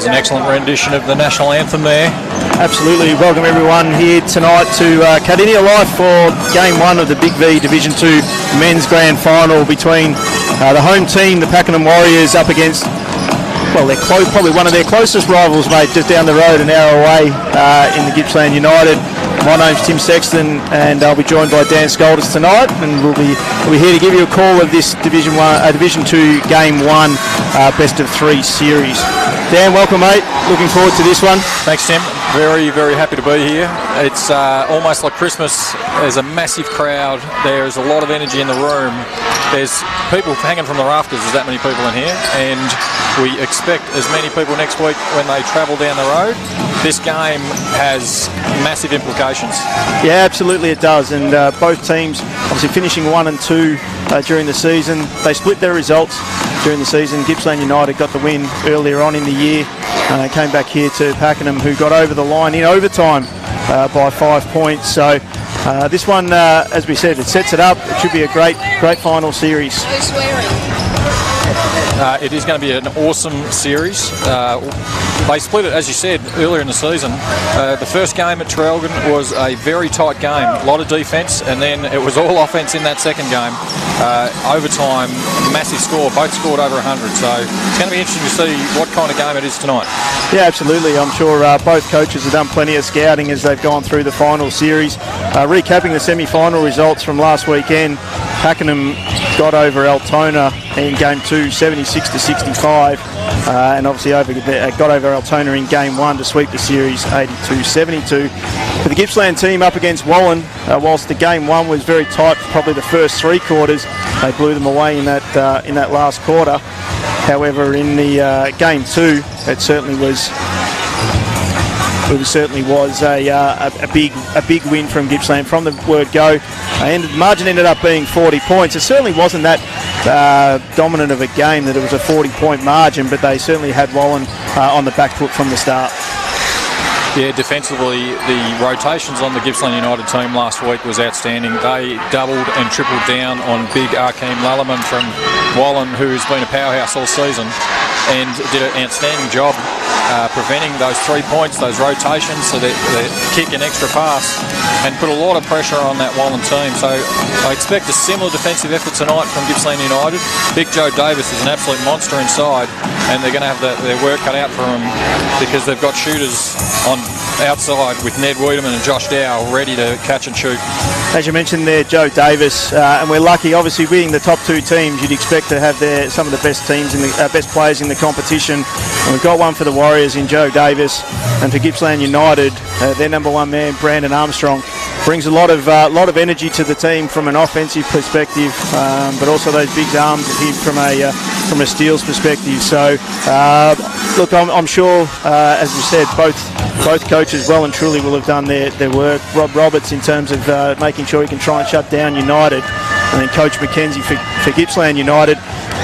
an excellent rendition of the national anthem there. Absolutely. Welcome everyone here tonight to Cardinia Life for Game 1 of the Big V Division 2 Men's Grand Final between the home team, the Pakenham Warriors, up against, well, they're probably one of their closest rivals, mate, just down the road, an hour away in the Gippsland United. My name's Tim Sexton, and I'll be joined by Dan Scolders tonight, and we'll be here to give you a call of this Division 2 Game 1 best of 3 series. Dan, welcome, mate. Looking forward to this one. Thanks, Tim. Very, very happy to be here. It's almost like Christmas. There's a massive crowd. There's a lot of energy in the room. There's people hanging from the rafters. There's that many people in here, and we expect as many people next week when they travel down the road. This game has massive implications. Yeah, absolutely it does, and both teams obviously finishing 1 and 2 during the season. They split their results during the season. Gippsland United got the win earlier on in the year. Came back here to Pakenham, who got over the line in overtime by 5 points. So this one, as we said, it sets it up. It should be a great final series. No swearing. It is going to be an awesome series. They split it, as you said, earlier in the season. The first game at Traralgon was a very tight game, a lot of defence, and then it was all offence in that second game. Overtime, massive score, both scored over 100, so it's going to be interesting to see what kind of game it is tonight. Yeah, absolutely. I'm sure both coaches have done plenty of scouting as they've gone through the final series. Recapping the semi-final results from last weekend, Pakenham got over Altona in Game 2, 76-65, and obviously got over Altona in Game 1 to sweep the series 82-72. For the Gippsland team up against Wallen, whilst the Game 1 was very tight, probably the first 3 quarters, they blew them away in that last quarter. However, in the Game 2, it certainly was a big win from Gippsland from the word go. And the margin ended up being 40 points. It certainly wasn't that dominant of a game that it was a 40-point margin, but they certainly had Wallen on the back foot from the start. Yeah, defensively, the rotations on the Gippsland United team last week was outstanding. They doubled and tripled down on big Akeem Lalaman from Wallen, who's been a powerhouse all season, and did an outstanding job preventing those 3 points, those rotations, so that they kick an extra pass, and put a lot of pressure on that Wallen team. So I expect a similar defensive effort tonight from Gippsland United. Big Joe Davis is an absolute monster inside, and they're going to have their work cut out for him because they've got shooters on outside with Ned Wiedemann and Josh Dow ready to catch and shoot. As you mentioned there, Joe Davis, and we're lucky, obviously being the top 2 teams, you'd expect to have some of the best teams in the best players in the competition. And we've got one for the Warriors in Joe Davis, and for Gippsland United, their number 1 man, Brandon Armstrong, brings a lot of energy to the team from an offensive perspective, but also those big arms of him from a steals perspective. So, look, I'm sure, as we said, both coaches well and truly will have done their work. Rob Roberts in terms of making sure he can try and shut down United, and then Coach McKenzie for Gippsland United,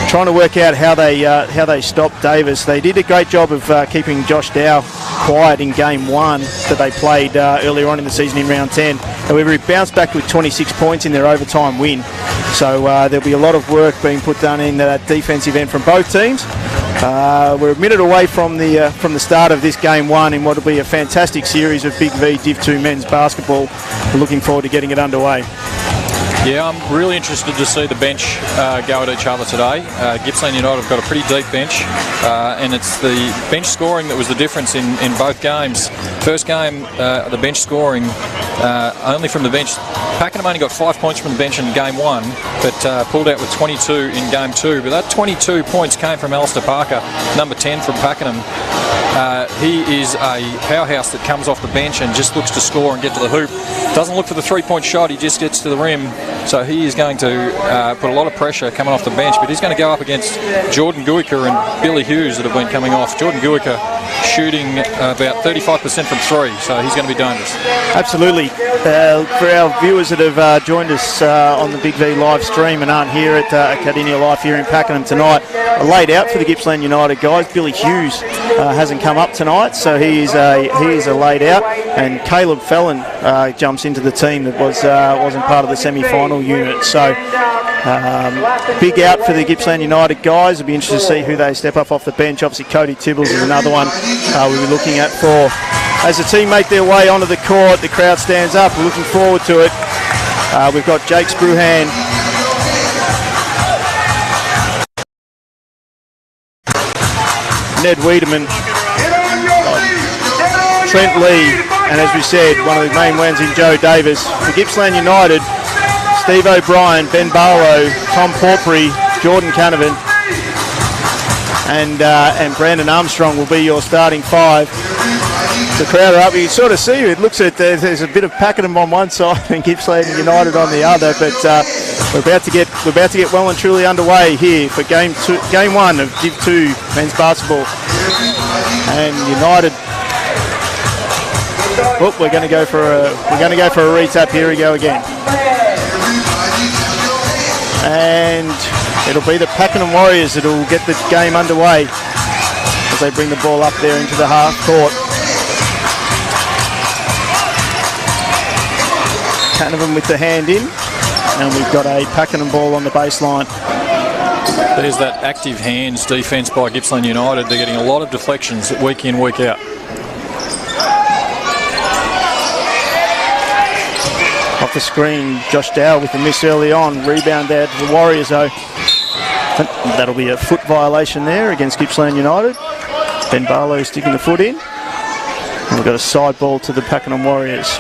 trying to work out how they stopped Davis. They did a great job of keeping Josh Dow quiet in Game 1 that they played earlier on in the season in round 10. However, he bounced back with 26 points in their overtime win. So there'll be a lot of work being put done in that defensive end from both teams. We're a minute away from the start of this Game 1 in what will be a fantastic series of Big V Div 2 men's basketball. We're looking forward to getting it underway. Yeah, I'm really interested to see the bench go at each other today. Gippsland United have got a pretty deep bench, and it's the bench scoring that was the difference in both games. First game, the bench scoring, only from the bench. Pakenham only got 5 points from the bench in Game 1, but pulled out with 22 in Game 2. But that 22 points came from Alistair Parker, number 10 from Pakenham. He is a powerhouse that comes off the bench and just looks to score and get to the hoop. Doesn't look for the 3-point shot, he just gets to the rim. So he is going to put a lot of pressure coming off the bench, but he's going to go up against Jordan Guica and Billy Hughes that have been coming off. Jordan Guica shooting about 35% from 3, so he's going to be dangerous. Absolutely. For our viewers that have joined us on the Big V live stream and aren't here at Cardinia Life here in Pakenham tonight, laid out for the Gippsland United guys. Billy Hughes hasn't come up tonight, so he is a laid out, and Caleb Fallon jumps into the team that wasn't part of the semi-final unit. So Big out for the Gippsland United guys. It'll be interesting to see who they step up off the bench. Obviously, Cody Tibbles is another one we'll be looking at for. As the team make their way onto the court, the crowd stands up. We're looking forward to it. We've got Jake Spruhan, Ned Wiedemann, Trent Lee, and as we said, one of the main ones in Joe Davis. For Gippsland United, Steve O'Brien, Ben Barlow, Tom Porpry, Jordan Canavan, and Brandon Armstrong will be your starting five. The crowd are up. You can sort of see it looks at there's a bit of Pakenham on one side and Gippsland United on the other, but we're about to get well and truly underway here for game one of Div 2 men's basketball. And United. Oh, we're going to go for a retap. Here we go again. And it'll be the Pakenham Warriors that will get the game underway as they bring the ball up there into the half court. Canavan with the hand in, and we've got a Pakenham ball on the baseline. There's that active hands defence by Gippsland United. They're getting a lot of deflections week in, week out. Off the screen, Josh Dow with the miss early on. Rebound out to the Warriors though. That'll be a foot violation there against Gippsland United. Ben Barlow sticking the foot in. And we've got a side ball to the Pakenham Warriors.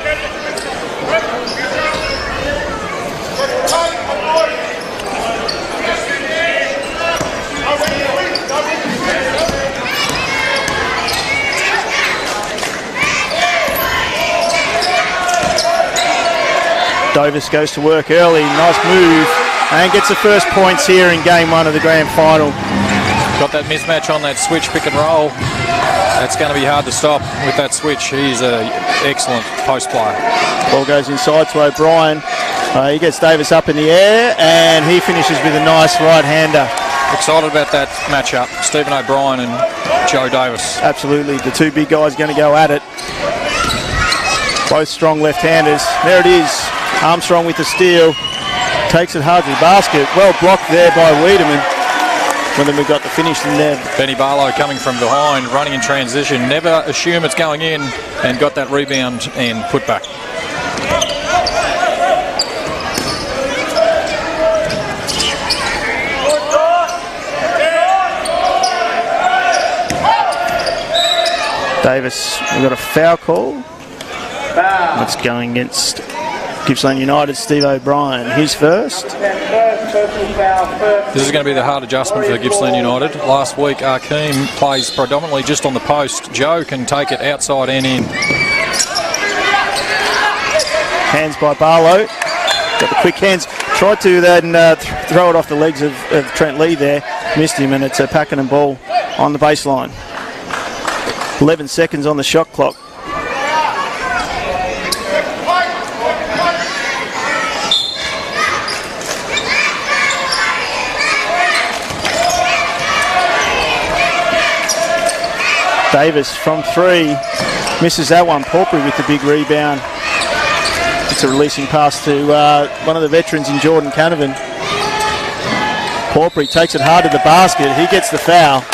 Davis goes to work early, nice move, and gets the first points here in game one of the grand final. Got that mismatch on that switch pick and roll. That's going to be hard to stop with that switch. He's an excellent post player. Ball goes inside to O'Brien. He gets Davis up in the air, and he finishes with a nice right-hander. Excited about that matchup, Stephen O'Brien and Joe Davis. Absolutely, the two big guys going to go at it. Both strong left-handers. There it is. Armstrong with the steal, takes it hard to the basket. Well blocked there by Wiedemann. And then we've got the finish in there. Benny Barlow coming from behind, running in transition. Never assume it's going in, and got that rebound and put back. Davis, we've got a foul call. That's going against Gippsland United, Steve O'Brien. His first. This is going to be the hard adjustment for Gippsland United. Last week, Akeem plays predominantly just on the post. Joe can take it outside and in. Hands by Barlow. Got the quick hands. Tried to then throw it off the legs of Trent Lee there. Missed him, and it's a Pakenham ball on the baseline. 11 seconds on the shot clock. Davis from three, misses that one. Porpry with the big rebound. It's a releasing pass to one of the veterans in Jordan Canavan. Porpry takes it hard to the basket. He gets the foul,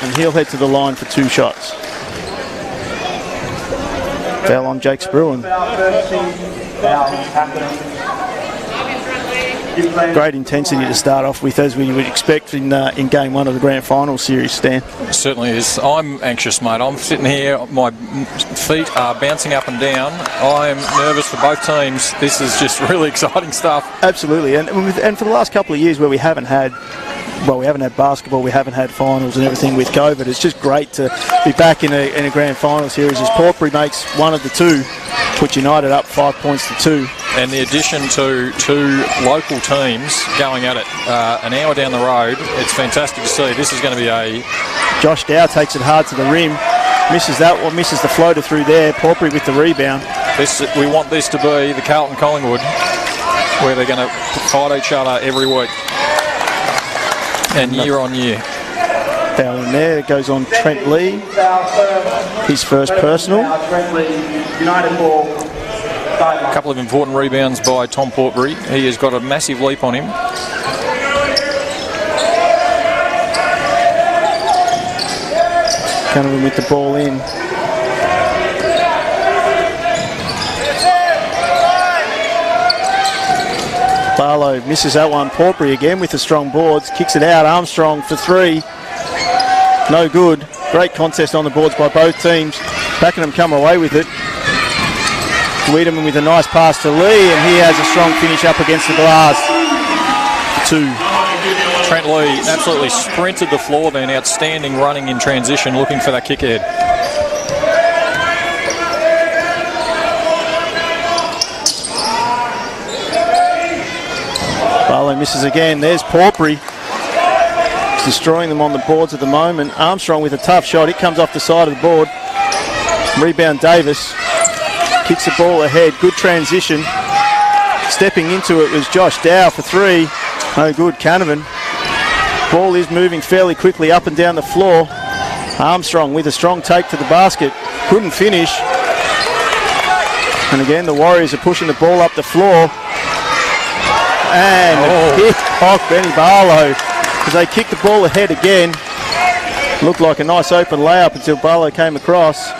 and he'll head to the line for two shots. Foul on Jake Spruhan. Great intensity to start off with, as we would expect in game one of the grand final series, Stan. It certainly is. I'm anxious, mate. I'm sitting here, my feet are bouncing up and down. I'm nervous for both teams. This is just really exciting stuff. Absolutely, and for the last couple of years where we haven't had basketball, we haven't had finals and everything with COVID, it's just great to be back in a grand final series as Porpry makes one of the two, put United up 5 points to 2. And the addition to two local teams going at it an hour down the road, it's fantastic to see. This is going to be a... Josh Dow takes it hard to the rim, misses that one, misses the floater through there. Porpry with the rebound. We want this to be the Carlton Collingwood, where they're going to fight each other every week and year on year. Foul in there. It goes on Trent Lee. His first personal. United ball. A couple of important rebounds by Tom Portbury. He has got a massive leap on him. Pakenham with the ball in. Barlow misses that one. Portbury again with the strong boards. Kicks it out. Armstrong for three. No good. Great contest on the boards by both teams. Pakenham come away with it. Wiedemann with a nice pass to Lee, and he has a strong finish up against the glass. 2. Trent Lee absolutely sprinted the floor then. Outstanding running in transition, looking for that kick ahead. Barlow misses again. There's Portbury. He's destroying them on the boards at the moment. Armstrong with a tough shot. It comes off the side of the board. Rebound Davis. Kicks the ball ahead. Good transition. Stepping into it was Josh Dow for three. No good. Canavan. Ball is moving fairly quickly up and down the floor. Armstrong with a strong take to the basket. Couldn't finish. And again, the Warriors are pushing the ball up the floor. And a kick off Benny Barlow as they kicked the ball ahead again. Looked like a nice open layup until Barlow came across.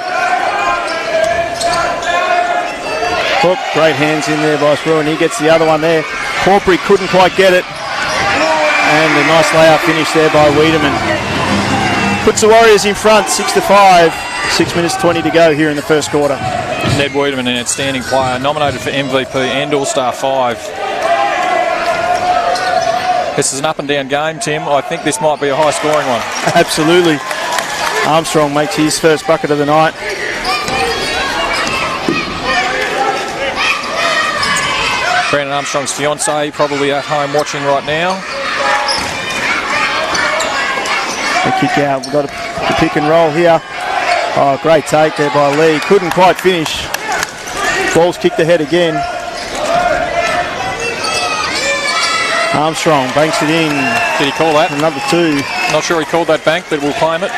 Oh, great hands in there by Spruan. He gets the other one there. Portbury couldn't quite get it. And a nice layup finish there by Wiedemann. Puts the Warriors in front, 6-5. 6 minutes 20 to go here in the first quarter. Ned Wiedemann, an outstanding player, nominated for MVP and All-Star 5. This is an up and down game, Tim. I think this might be a high scoring one. Absolutely. Armstrong makes his first bucket of the night. Brandon Armstrong's fiancée probably at home watching right now. The kick out. We've got a pick and roll here. Oh, great take there by Lee. Couldn't quite finish. Ball's kicked ahead again. Armstrong banks it in. Did he call that? Another two. Not sure he called that bank, but we'll claim it.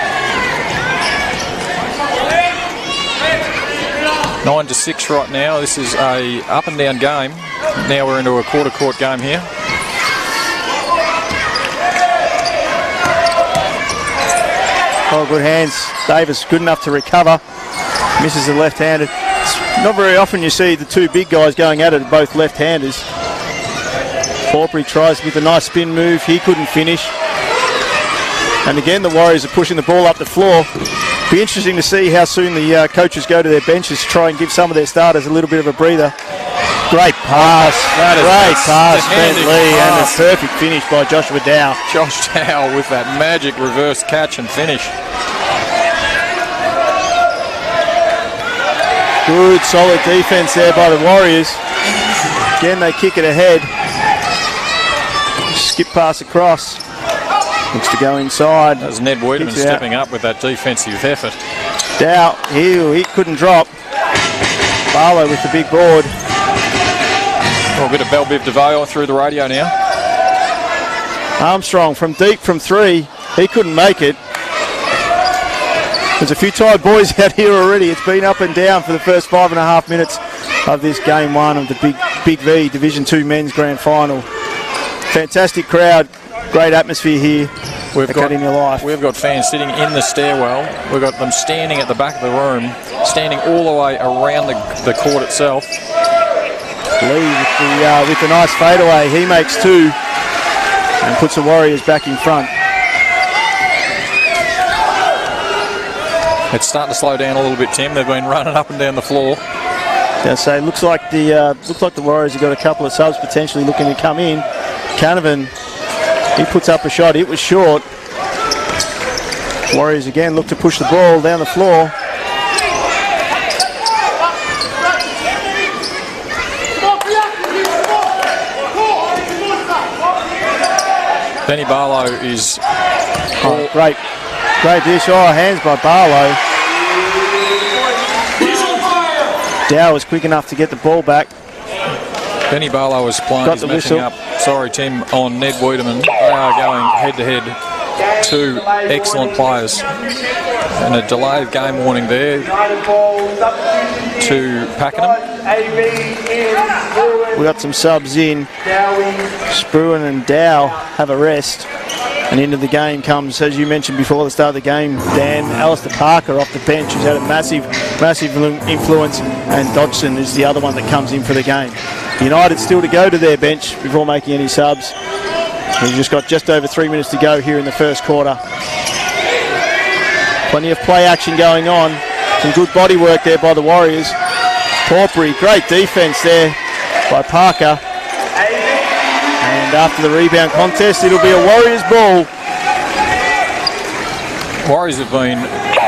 9-6 right now. This is a up and down game. Now we're into a quarter court game here. Oh, good hands. Davis good enough to recover. Misses the left-handed. Not very often you see the two big guys going at it, both left-handers. Portbury tries with a nice spin move. He couldn't finish. And again, the Warriors are pushing the ball up the floor. Be interesting to see how soon the coaches go to their benches to try and give some of their starters a little bit of a breather. Great pass. Great pass, Trent Lee, and a perfect finish by Joshua Dow. Josh Dow with that magic reverse catch and finish. Good, solid defense there by the Warriors. Again, they kick it ahead. Skip pass across. Looks to go inside. That was Ned Wiedemann stepping up with that defensive effort. Dow, he couldn't drop. Barlow with the big board. A bit of Bell Biv DeVoe through the radio now. Armstrong from deep from three. He couldn't make it. There's a few tired boys out here already. It's been up and down for the first 5.5 minutes of this game one of the Big V Division 2 Men's Grand Final. Fantastic crowd. Great atmosphere here. We've got fans sitting in the stairwell. We've got them standing at the back of the room, standing all the way around the court itself. Lee with the nice fadeaway. He makes two and puts the Warriors back in front. It's starting to slow down a little bit, Tim. They've been running up and down the floor. Looks like the Warriors have got a couple of subs potentially looking to come in. Canavan, he puts up a shot. It was short. Warriors again look to push the ball down the floor. Benny Barlow is... Great dish. Hands by Barlow. Dow was quick enough to get the ball back. Benny Barlow was playing. He's messing up. Sorry, Tim, on Ned Wiedemann. They are going head-to-head. Two excellent players. And a delay of game warning there to Pakenham. We got some subs in. Spruan and Dow have a rest. And into the game comes, as you mentioned before the start of the game, Dan, Alistair Parker off the bench, who's had a massive influence, and Dodgson is the other one that comes in for the game. United still to go to their bench before making any subs. We've just got just over 3 minutes to go here in the first quarter. Plenty of play action going on. Some good body work there by the Warriors. Porpry, great defence there by Parker. And after the rebound contest, it'll be a Warriors ball. Warriors have been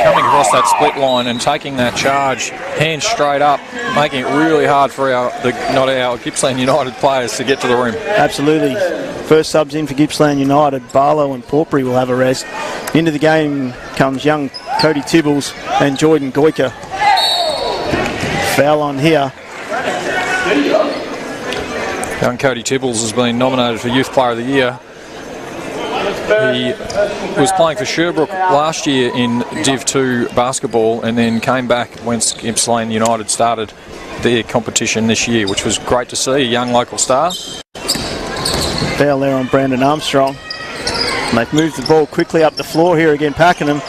coming across that split line and taking that charge hands straight up, making it really hard for our Gippsland United players to get to the rim. Absolutely. First subs in for Gippsland United. Barlow and Porpry will have a rest. Into the game comes young Cody Tibbles and Jordan Goiker. Foul on here. Young Cody Tibbles has been nominated for Youth Player of the Year. He was playing for Sherbrooke last year in Div 2 basketball and then came back once Gippsland United started their competition this year, which was great to see, a young local star. Foul there on Brandon Armstrong. And they've moved the ball quickly up the floor here again, Pakenham.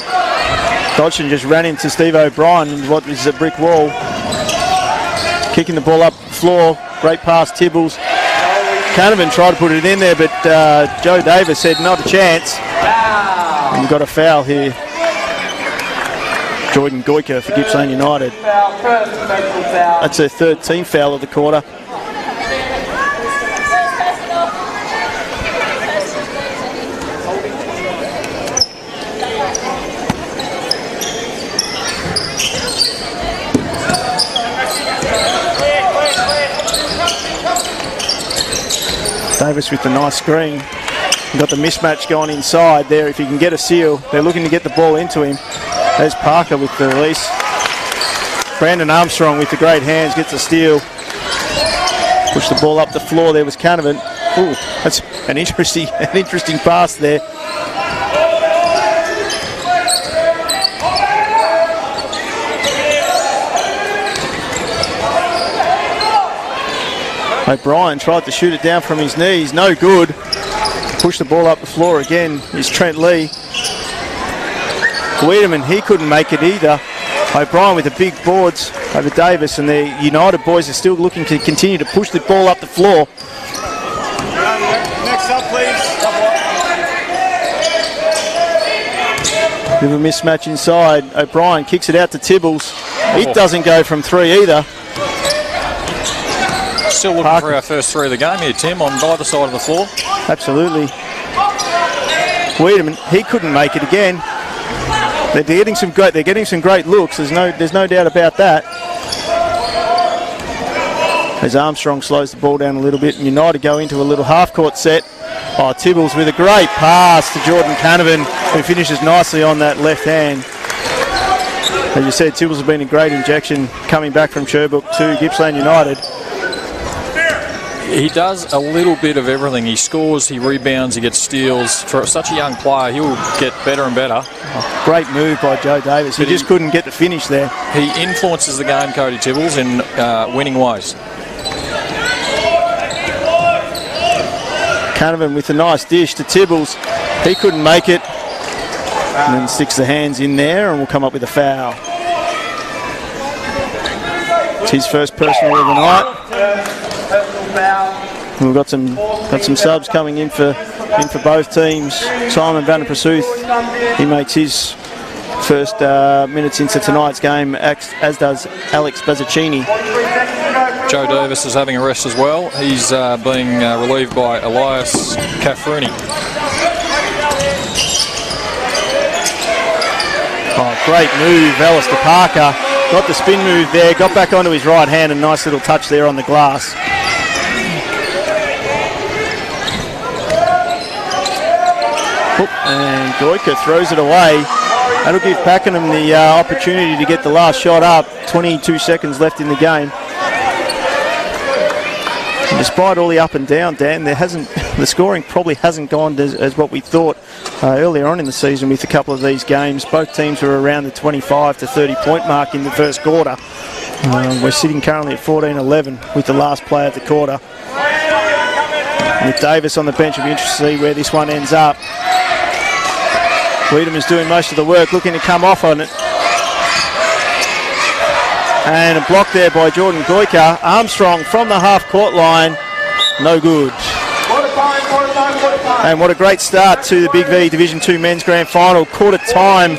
Dodgson just ran into Steve O'Brien in what is a brick wall. Kicking the ball up the floor, great pass, Tibbles. Canavan tried to put it in there, but Joe Davis said not a chance. And we've got a foul here. Jordan Goiker for Gippsland United. That's their third team foul of the quarter. Davis with the nice screen. Got the mismatch going inside there. If he can get a seal, they're looking to get the ball into him. There's Parker with the release. Brandon Armstrong with the great hands gets a steal. Push the ball up the floor. There was Canavan. Ooh, that's an interesting pass there. O'Brien tried to shoot it down from his knees, no good. Push the ball up the floor again is Trent Lee. Wiedemann, he couldn't make it either. O'Brien with the big boards over Davis, and the United boys are still looking to continue to push the ball up the floor. Next up, please. Bit of a mismatch inside. O'Brien kicks it out to Tibbles. He doesn't go from three either. Still looking Parker for our first three of the game here, Tim, on either side of the floor. Absolutely. Wiedemann, he couldn't make it again. They're getting some great looks. There's no doubt about that. As Armstrong slows the ball down a little bit, and United go into a little half-court set. Oh, Tibbles with a great pass to Jordan Canavan, who finishes nicely on that left hand. As you said, Tibbles has been a great injection coming back from Sherbrooke to Gippsland United. He does a little bit of everything. He scores, he rebounds, he gets steals. For such a young player, he will get better and better. Oh, great move by Joe Davis. He just couldn't get the finish there. He influences the game, Cody Tibbles, in winning ways. Canavan with a nice dish to Tibbles. He couldn't make it. And then sticks the hands in there and will come up with a foul. It's his first personal of the night. And we've got some subs coming in for both teams. Simon Van der Pursuth, he makes his first minutes into tonight's game, as does Alex Bazzacchini. Joe Davis is having a rest as well. He's being relieved by Elias Cafruni. Oh, great move, Alistair Parker. Got the spin move there, got back onto his right hand, and nice little touch there on the glass. And Goiker throws it away. That'll give Pakenham the opportunity to get the last shot up. 22 seconds left in the game. And despite all the up and down, Dan, there hasn't the scoring probably hasn't gone as what we thought earlier on in the season with a couple of these games. Both teams were around the 25 to 30 point mark in the first quarter. We're sitting currently at 14-11 with the last play of the quarter. With Davis on the bench, it'll be interesting to see where this one ends up. Wiedemann is doing most of the work, looking to come off on it. And a block there by Jordan Goyka. Armstrong from the half-court line. No good. And what a great start to the Big V Division 2 Men's Grand Final. Quarter time.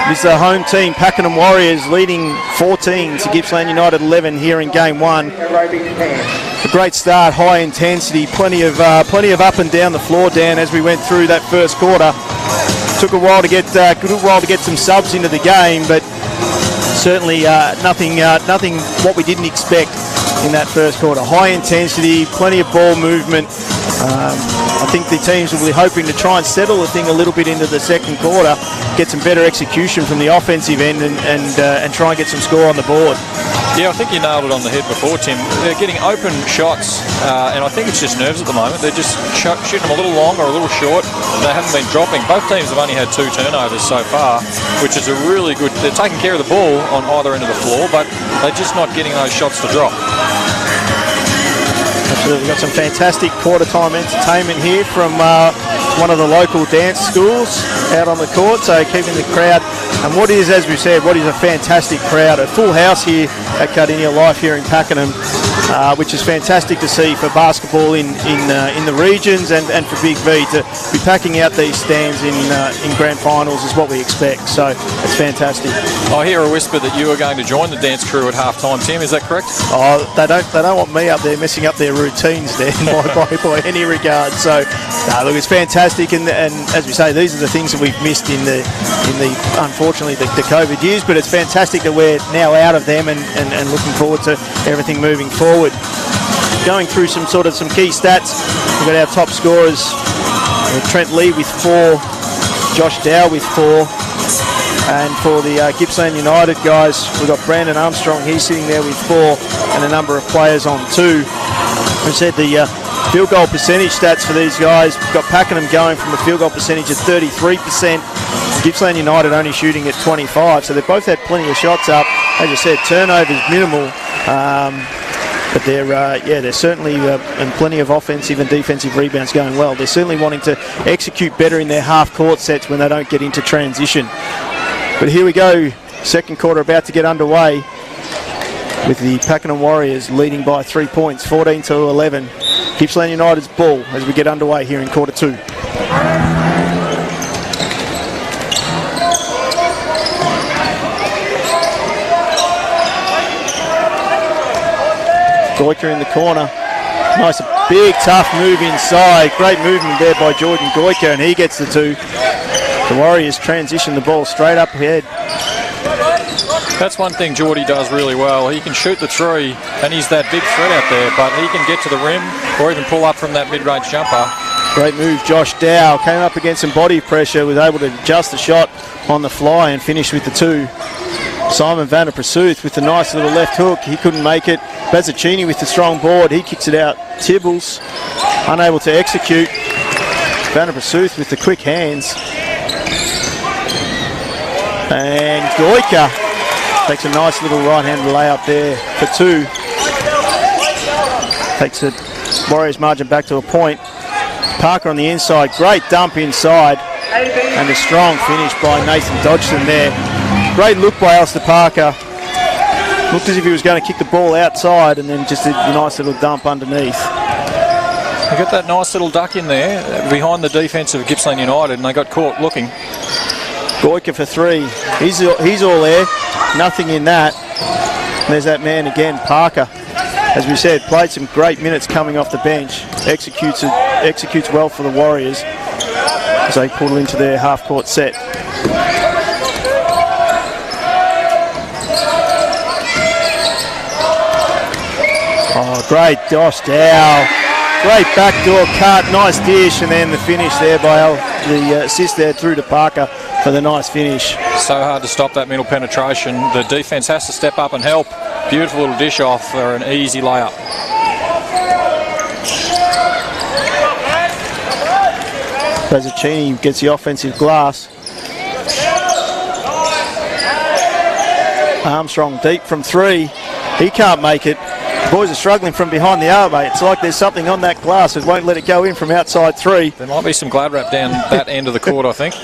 This is the home team, Pakenham Warriors, leading 14 to Gippsland United 11 here in Game 1. A great start, high intensity, plenty of up and down the floor, Dan, as we went through that first quarter. Took a while to get some subs into the game, but certainly nothing what we didn't expect in that first quarter. High intensity, plenty of ball movement. I think the teams will be hoping to try and settle the thing a little bit into the second quarter, get some better execution from the offensive end and try and get some score on the board. Yeah, I think you nailed it on the head before, Tim. They're getting open shots, and I think it's just nerves at the moment. They're just shooting them a little long or a little short. They haven't been dropping. Both teams have only had 2 turnovers so far, which is a really good... They're taking care of the ball on either end of the floor, but they're just not getting those shots to drop. Absolutely, got some fantastic quarter-time entertainment here from one of the local dance schools out on the court, so keeping the crowd. And what is, as we said, what is a fantastic crowd. A full house here at Cardinia Life here in Pakenham, which is fantastic to see for basketball in the regions and for Big V. To be packing out these stands in grand finals is what we expect, so it's fantastic. I hear a whisper that you are going to join the dance crew at half-time, Tim, is that correct? Oh, they don't want me up there messing up their routines there by any regard. So look, it's fantastic, and as we say, these are the things that we've missed in the unfortunately the COVID years, but it's fantastic that we're now out of them and looking forward to everything moving forward. Going through some key stats, we've got our top scorers, Trent Lee with 4, Josh Dow with 4, and for the Gippsland United guys, we've got Brandon Armstrong, he's sitting there with 4, and a number of players on 2. I said the field goal percentage stats for these guys, we've got Pakenham going from a field goal percentage of 33%, Gippsland United only shooting at 25%, so they've both had plenty of shots up. As you said, turnovers minimal, but they're certainly and plenty of offensive and defensive rebounds going well. They're certainly wanting to execute better in their half-court sets when they don't get into transition. But here we go, second quarter about to get underway with the Pakenham Warriors leading by 3 points, 14-11. Gippsland United's ball as we get underway here in quarter 2. Goyka in the corner. Nice, big, tough move inside. Great movement there by Jordan Goyka, and he gets the 2. The Warriors transition the ball straight up ahead. That's one thing Geordie does really well. He can shoot the 3, and he's that big threat out there, but he can get to the rim or even pull up from that mid-range jumper. Great move, Josh Dow. Came up against some body pressure, was able to adjust the shot on the fly and finish with the 2. Simon Vanna Pursuth with the nice little left hook. He couldn't make it. Bazzacchini with the strong board. He kicks it out. Tibbles unable to execute. Vanna Pursuth with the quick hands. And Goyka takes a nice little right-handed layup there for 2. Takes the Warriors margin back to a point. Parker on the inside. Great dump inside. And a strong finish by Nathan Dodgson there. Great look by Alistair Parker. Looked as if he was going to kick the ball outside and then just did a nice little dump underneath. They got that nice little duck in there behind the defence of Gippsland United, and they got caught looking. Goyka for 3. He's all there. Nothing in that. And there's that man again, Parker. As we said, played some great minutes coming off the bench. Executes well for the Warriors as they pull into their half-court set. Oh, great Josh Dow. Great backdoor cut, nice dish, and then the finish there by the assist there through to Parker for the nice finish. So hard to stop that middle penetration. The defence has to step up and help. Beautiful little dish off for an easy layup. Bazzacchini gets the offensive glass. Armstrong deep from 3. He can't make it. The boys are struggling from behind the arc, mate. It's like there's something on that glass that won't let it go in from outside 3. There might be some glad wrap down that end of the court, I think.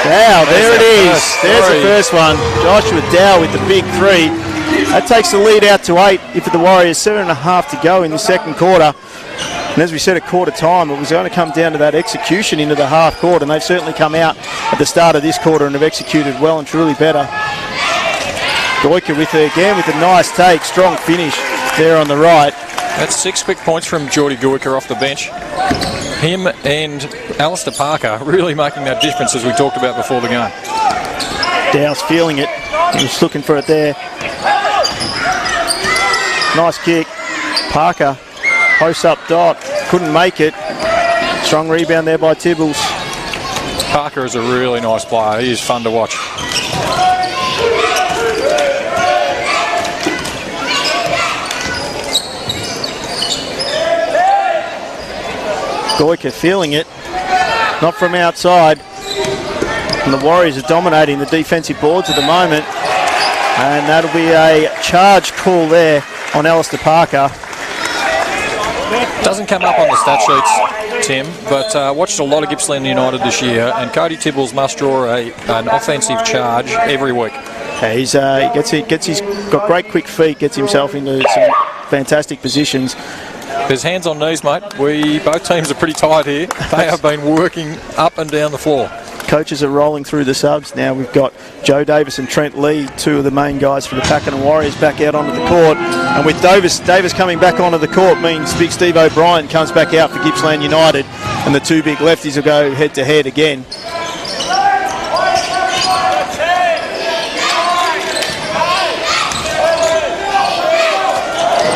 Dow, there it is. There's the first one. Joshua Dow with the big 3. That takes the lead out to 8 for the Warriors. 7.5 to go in the second quarter. And as we said at quarter time, it was going to come down to that execution into the half court, and they've certainly come out at the start of this quarter and have executed well and truly better. Goica with a nice take, strong finish there on the right. That's 6 quick points from Geordie Goica off the bench. Him and Alistair Parker really making that difference, as we talked about before the game. Dow's feeling it. He was looking for it there. Nice kick. Parker, post up dot, couldn't make it. Strong rebound there by Tibbles. Parker is a really nice player. He is fun to watch. Goica feeling it, not from outside. And the Warriors are dominating the defensive boards at the moment. And that'll be a charge call there on Alistair Parker. Doesn't come up on the stat sheets, Tim, but watched a lot of Gippsland United this year, and Cody Tibbles must draw an offensive charge every week. Yeah, he's got great quick feet, gets himself into some fantastic positions. There's hands on knees, mate. Both teams are pretty tired here. They have been working up and down the floor. Coaches are rolling through the subs now. We've got Joe Davis and Trent Lee, 2 of the main guys for the Pakenham Warriors, back out onto the court. And with Davis coming back onto the court means Big Steve O'Brien comes back out for Gippsland United, and the 2 big lefties will go head-to-head again.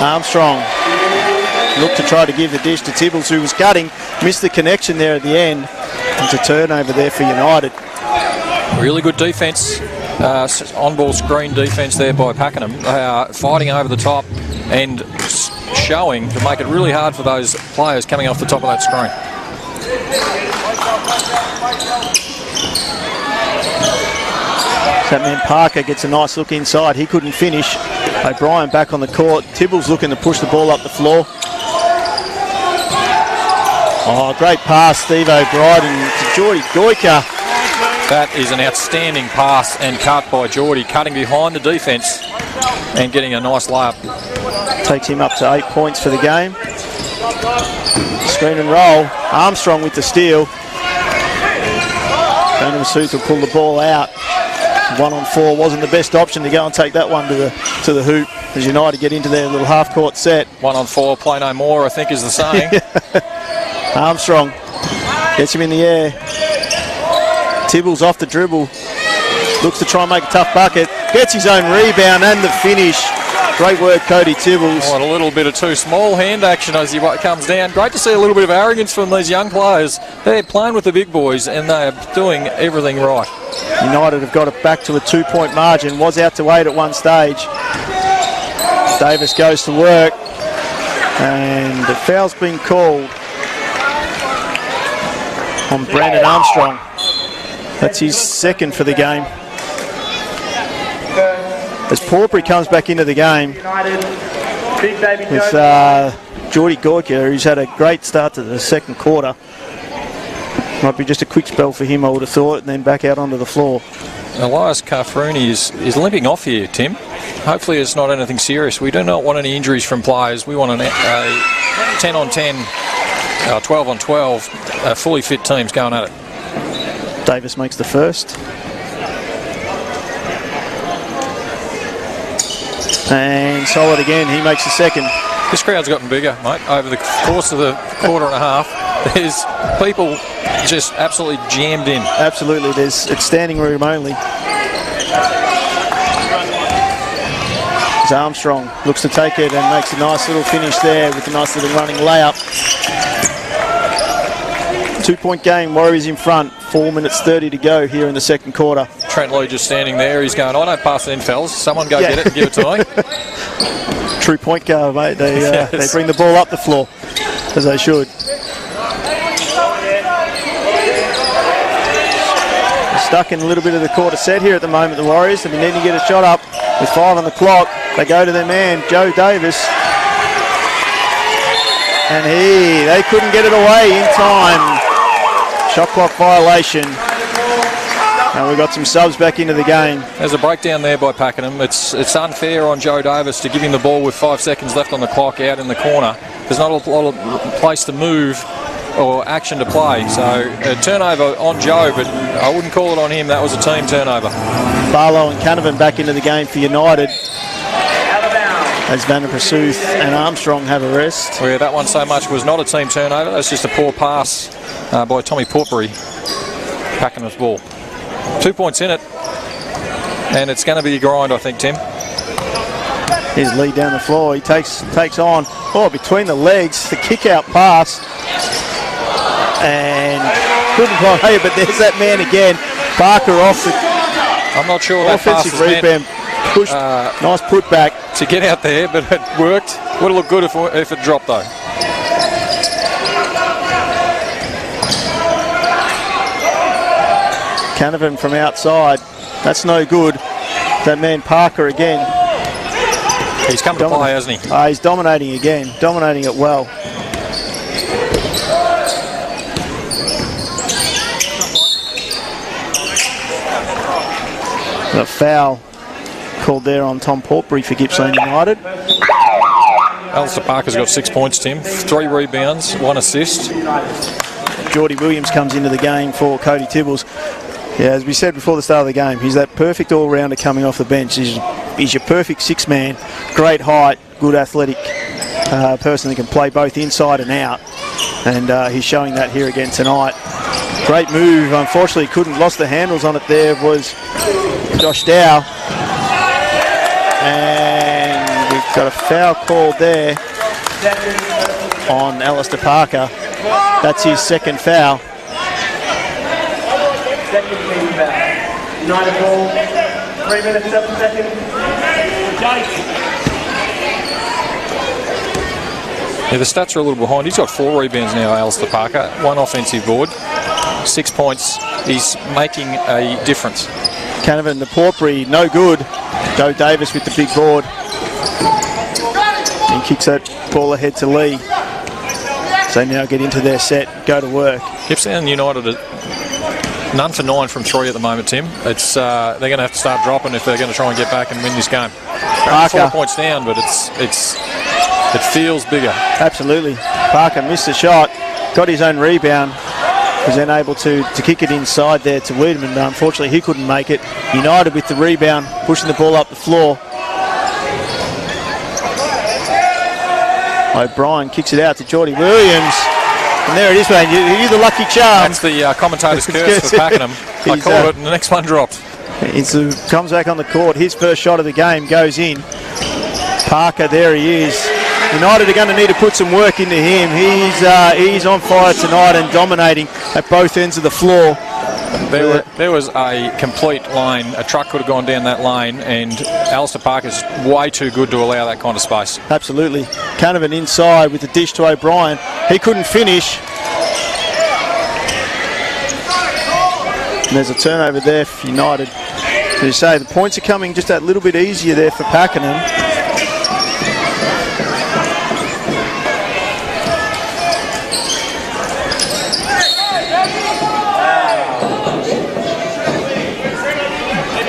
Armstrong looked to try to give the dish to Tibbles, who was cutting, missed the connection there at the end. It's a turnover there for United. Really good defence, on-ball screen defence there by Pakenham. They are fighting over the top and showing to make it really hard for those players coming off the top of that screen. That man Parker gets a nice look inside. He couldn't finish. O'Brien back on the court. Tibbles looking to push the ball up the floor. Oh, great pass, Steve O'Brien to Geordie Goica. That is an outstanding pass and cut by Geordie, cutting behind the defence and getting a nice layup. Takes him up to 8 points for the game. Screen and roll. Armstrong with the steal. Brandon South will pull the ball out. 1-on-4 wasn't the best option to go and take that one to the hoop as United get into their little half-court set. 1-on-4, play no more, I think is the saying. Armstrong gets him in the air. Tibbles off the dribble. Looks to try and make a tough bucket. Gets his own rebound and the finish. Great work, Cody Tibbles. Oh, and a little bit of too small hand action as he comes down. Great to see a little bit of arrogance from these young players. They're playing with the big boys and they are doing everything right. United have got it back to a 2-point margin. Was out to 8 at one stage. Davis goes to work. And the foul's been called on Brandon Armstrong. That's his second for the game. As Porpry comes back into the game with Geordie Goica, who's had a great start to the second quarter. Might be just a quick spell for him, I would have thought, and then back out onto the floor. Elias Carfruni is limping off here, Tim. Hopefully it's not anything serious. We do not want any injuries from players. We want a 10-on-10, 12-on-12, fully fit teams going at it. Davis makes the first. And solid again, he makes the second. This crowd's gotten bigger, mate, over the course of the quarter and a half. There's people just absolutely jammed in. Absolutely, it's standing room only. As Armstrong looks to take it and makes a nice little finish there with a nice little running layup. 2-point game, Warriors in front. 4 minutes 30 to go here in the second quarter. Trent Lee just standing there. He's going, I don't pass it in, fellas. Someone go get it and give it to me. True point guard, mate. They bring the ball up the floor, as they should. Stuck in a little bit of the quarter set here at the moment, the Warriors. They've been needing to get a shot up with 5 on the clock. They go to their man, Joe Davis. And they couldn't get it away in time. Shot clock violation. And we've got some subs back into the game. There's a breakdown there by Pakenham. It's unfair on Joe Davis to give him the ball with 5 seconds left on the clock out in the corner. There's not a lot of place to move or action to play. So a turnover on Joe, but I wouldn't call it on him. That was a team turnover. Barlow and Canavan back into the game for United. As Van der Pursuth and Armstrong have a rest. Well, yeah, that one so much was not a team turnover. That's just a poor pass by Tommy Portbury. Pakenham's ball. 2 points in it. And it's going to be a grind, I think, Tim. Here's Lee down the floor. He takes on, between the legs, the kick-out pass. And couldn't play, but there's that man again. Parker off the I'm not sure that offensive rebound. Pushed, nice putback. To get out there, but it worked. Would have looked good if it dropped, though. Canavan from outside. That's no good. That man Parker again. He's come to play, hasn't he? He's dominating again. Dominating it well. A foul called there on Tom Portbury for Gippsland United. Alistair Parker's got 6 points, Tim. 3 rebounds, 1 assist. Geordie Williams comes into the game for Cody Tibbles. Yeah, as we said before the start of the game, he's that perfect all-rounder coming off the bench. He's your perfect six-man, great height, good athletic person that can play both inside and out. And he's showing that here again tonight. Great move. Unfortunately, lost the handles on it there was Josh Dow. And we've got a foul called there on Alistair Parker. That's his second foul. Second team foul. United ball, 3 minutes, 7 seconds. Yeah, the stats are a little behind. He's got 4 rebounds now, Alistair Parker. 1 offensive board, 6 points. He's making a difference. Canavan, the Portbury, no good. Joe Davis with the big board. He kicks that ball ahead to Lee. So now get into their set, go to work. Gippsland United are none for 9 from 3 at the moment, Tim. It's they're going to have to start dropping if they're going to try and get back and win this game. Parker. 4 points down, but it feels bigger. Absolutely. Parker missed the shot, got his own rebound, was then able to kick it inside there to Wiedemann. Unfortunately, he couldn't make it. United with the rebound, pushing the ball up the floor. O'Brien kicks it out to Geordie Williams. And there it is, man. You're the lucky charm. That's the commentator's curse for Pakenham. I called it and the next one dropped. Comes back on the court. His first shot of the game goes in. Parker, there he is. United are going to need to put some work into him. He's on fire tonight and dominating at both ends of the floor. There was a complete lane. A truck could have gone down that lane, and Alistair Parker's way too good to allow that kind of space. Absolutely. Canavan inside with the dish to O'Brien. He couldn't finish. And there's a turnover there for United. As you say, the points are coming just that little bit easier there for Pakenham.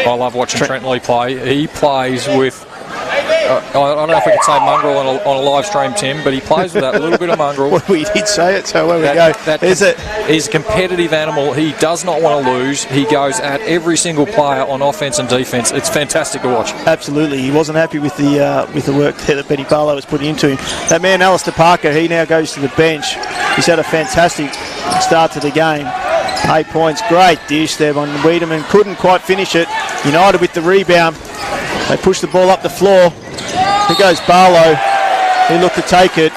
I love watching Trent Lee play. He plays with, I don't know if we could say mongrel on a live stream, Tim, but he plays with that little bit of mongrel. Well, we did say it, so there we go. He's a competitive animal. He does not want to lose. He goes at every single player on offense and defense. It's fantastic to watch. Absolutely. He wasn't happy with the work there that Benny Barlow was putting into him. That man, Alistair Parker, he now goes to the bench. He's had a fantastic start to the game. 8 points, great dish there on Wiedemann. Couldn't quite finish it. United with the rebound. They push the ball up the floor. Here goes Barlow. He looked to take it.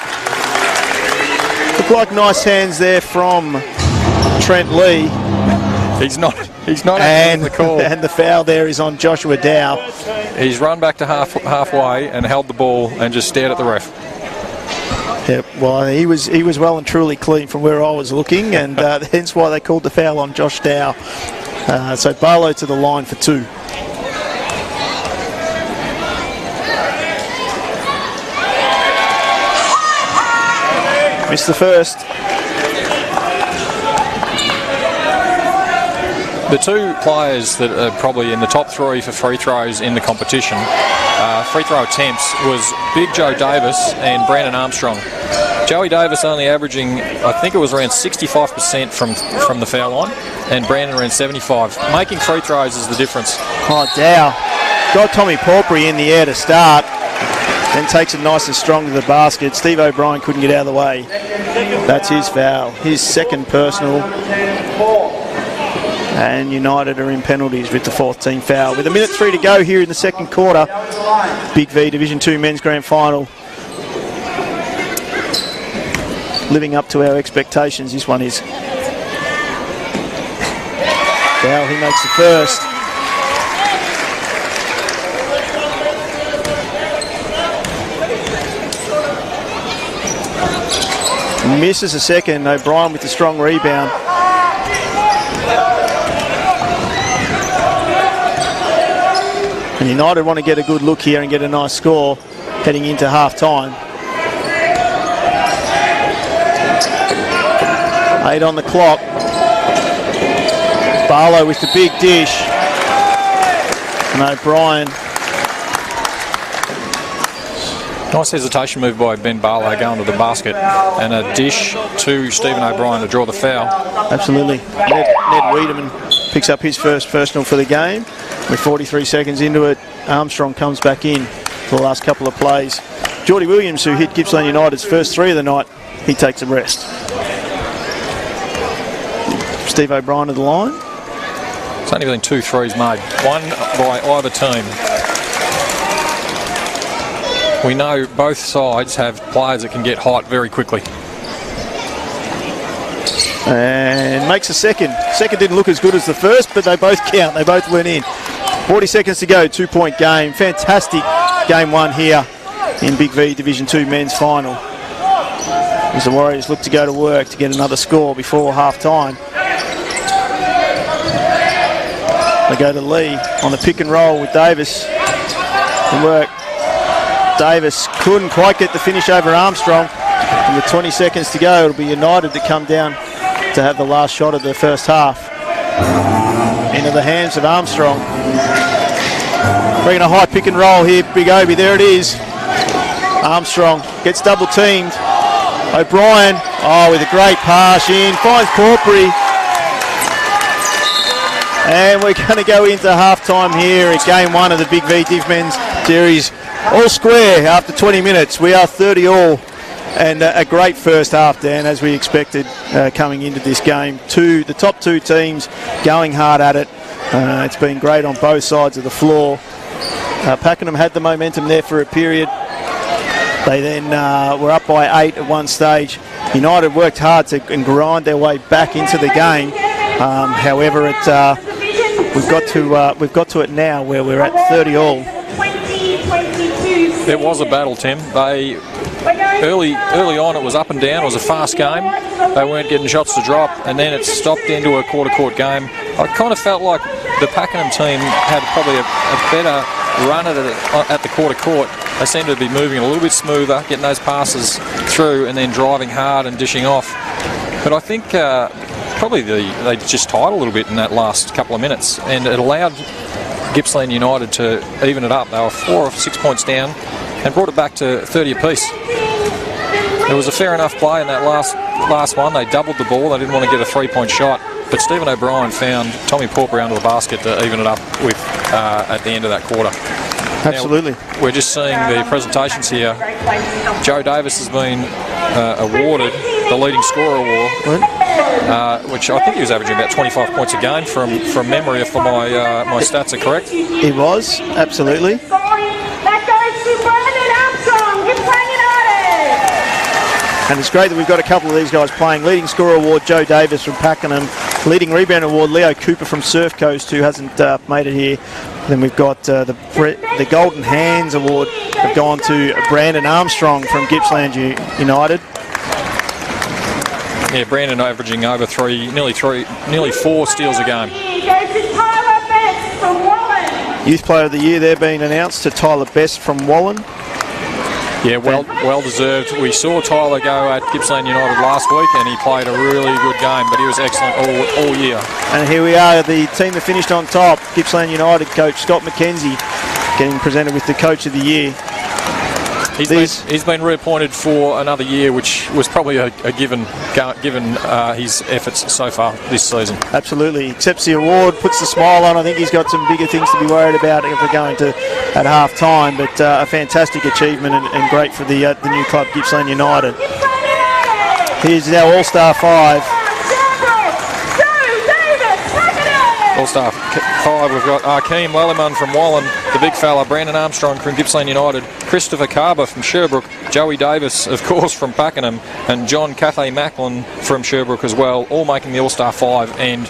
Looked like nice hands there from Trent Lee. He's not And the call. And the foul there is on Joshua Dow. He's run back to halfway and held the ball and just stared at the ref. Yeah, well, he was well and truly clean from where I was looking, and hence why they called the foul on Josh Dow. So Barlow to the line for 2. Missed the first. The 2 players that are probably in the top 3 for free throws in the competition, free throw attempts, was Big Joe Davis and Brandon Armstrong. Joey Davis only averaging, I think it was around 65% from the foul line, and Brandon around 75. Making free throws is the difference. Oh, Dow got Tommy Porpry in the air to start, then takes it nice and strong to the basket. Steve O'Brien couldn't get out of the way. That's his foul, his second personal. And United are in penalties with the 4th team foul. With 1:03 to go here in the second quarter, Big V Division 2 Men's Grand Final. Living up to our expectations, this one is. Dow, he makes the first. Misses a second. O'Brien with the strong rebound. And United want to get a good look here and get a nice score heading into half-time. 8 on the clock. Barlow with the big dish. And O'Brien. Nice hesitation move by Ben Barlow going to the basket, and a dish to Stephen O'Brien to draw the foul. Absolutely. Ned Wiedemann picks up his first personal for the game. With 43 seconds into it, Armstrong comes back in for the last couple of plays. Geordie Williams, who hit Gippsland United's first 3 of the night, he takes a rest. Steve O'Brien to the line. It's only been 2 threes made, one by either team. We know both sides have players that can get hot very quickly. And makes a second. Second didn't look as good as the first, but they both count. They both went in. 40 seconds to go, 2-point game. Fantastic game 1 here in Big V Division 2 Men's Final. As the Warriors look to go to work to get another score before half-time. They go to Lee on the pick and roll with Davis. Good work. Davis couldn't quite get the finish over Armstrong. And with 20 seconds to go, it'll be United to come down to have the last shot of the first half. Into the hands of Armstrong. Bringing a high pick and roll here, Big Obi, there it is. Armstrong gets double teamed. O'Brien, with a great pass in, finds Porpry. And we're going to go into half-time here at game 1 of the Big V Div Men's Series. All square after 20 minutes. We are 30 all. And a great first half, Dan, as we expected coming into this game. The top 2 teams going hard at it. It's been great on both sides of the floor. Pakenham had the momentum there for a period. They then were up by 8 at one stage. United worked hard and grind their way back into the game. However, we've got to it now where we're at 30 all. It was a battle, Tim. Early on it was up and down. It was a fast game. They weren't getting shots to drop, and then it stopped into a quarter-court game. I kind of felt like the Pakenham team had probably a better run at the quarter-court. They seemed to be moving a little bit smoother, getting those passes through, and then driving hard and dishing off. But I think probably they just tied a little bit in that last couple of minutes, and it allowed Gippsland United to even it up. They were 4 or 6 points down and brought it back to 30 apiece. It was a fair enough play in that last one. They doubled the ball. They didn't want to get a 3-point shot, but Stephen O'Brien found Tommy Porpry under the basket to even it up with at the end of that quarter. Absolutely. Now, we're just seeing the presentations here. Joe Davis has been awarded the leading scorer award, which I think he was averaging about 25 points a game from memory, if my stats are correct. He was, absolutely. That goes to Brandon Armstrong, Gippsland United. And it's great that we've got a couple of these guys playing. Leading Scorer Award, Joe Davis from Pakenham. Leading Rebound Award, Leo Cooper from Surf Coast, who hasn't made it here. Then we've got the Golden Hands Award have gone to Brandon Armstrong from Gippsland United. Yeah, Brandon averaging over nearly 4 steals a game. Youth Player of the Year there being announced to Tyler Best from Wallen. Yeah, well deserved. We saw Tyler go at Gippsland United last week and he played a really good game, but he was excellent all year. And here we are, the team that finished on top, Gippsland United coach Scott McKenzie getting presented with the Coach of the Year. He's been reappointed for another year, which was probably a given his efforts so far this season. Absolutely. Accepts the award, puts the smile on. I think he's got some bigger things to be worried about if we're going to at half time, but a fantastic achievement and great for the new club, Gippsland United. Here's our All-Star 5. All-Star 5, we've got Akeem Lelliman from Wallen, the big fella, Brandon Armstrong from Gippsland United, Christopher Carver from Sherbrooke, Joey Davis, of course, from Pakenham, and John Cathay Macklin from Sherbrooke as well, all making the All-Star 5, and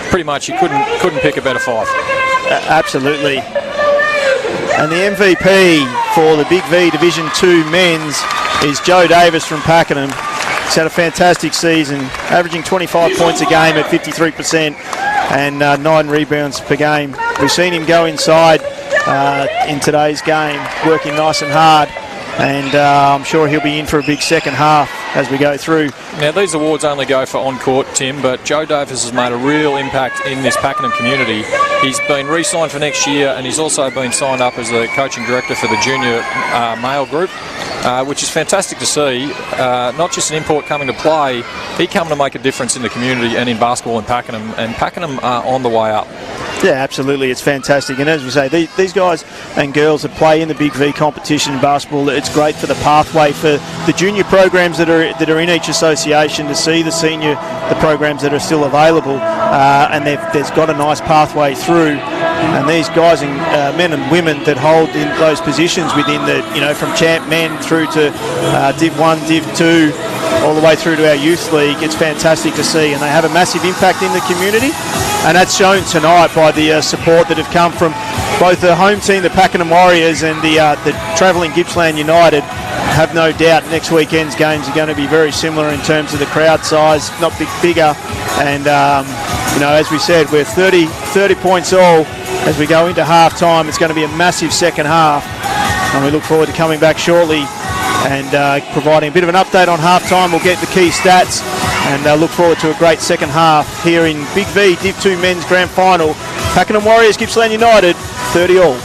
pretty much you couldn't pick a better 5. Absolutely. And the MVP for the Big V Division 2 men's is Joe Davis from Pakenham. He's had a fantastic season, averaging 25 points a game at 53%. And 9 rebounds per game. We've seen him go inside in today's game, working nice and hard, and I'm sure he'll be in for a big second half as we go through. Now, these awards only go for on-court, Tim, but Joe Davis has made a real impact in this Pakenham community. He's been re-signed for next year, and he's also been signed up as the coaching director for the junior male group, which is fantastic to see. Not just an import coming to play, he coming to make a difference in the community and in basketball in Pakenham, and Pakenham are on the way up. Yeah, absolutely. It's fantastic. And as we say, these guys and girls that play in the Big V competition in basketball, it's great for the pathway for the junior programs that are in each association to see the programs that are still available, and there's got a nice pathway through. And these guys and men and women that hold in those positions within from champ men through to Div 1, Div 2, all the way through to our youth league, it's fantastic to see, and they have a massive impact in the community, and that's shown tonight by the support that have come from both the home team, the Pakenham Warriors, and the travelling Gippsland United. Have no doubt next weekend's games are going to be very similar in terms of the crowd size, not bigger, and as we said, we're 30 points all as we go into half time. It's going to be a massive second half, and we look forward to coming back shortly and providing a bit of an update on half-time. We'll get the key stats and look forward to a great second half here in Big V Div 2 Men's Grand Final. Pakenham Warriors, Gippsland United, 30 all.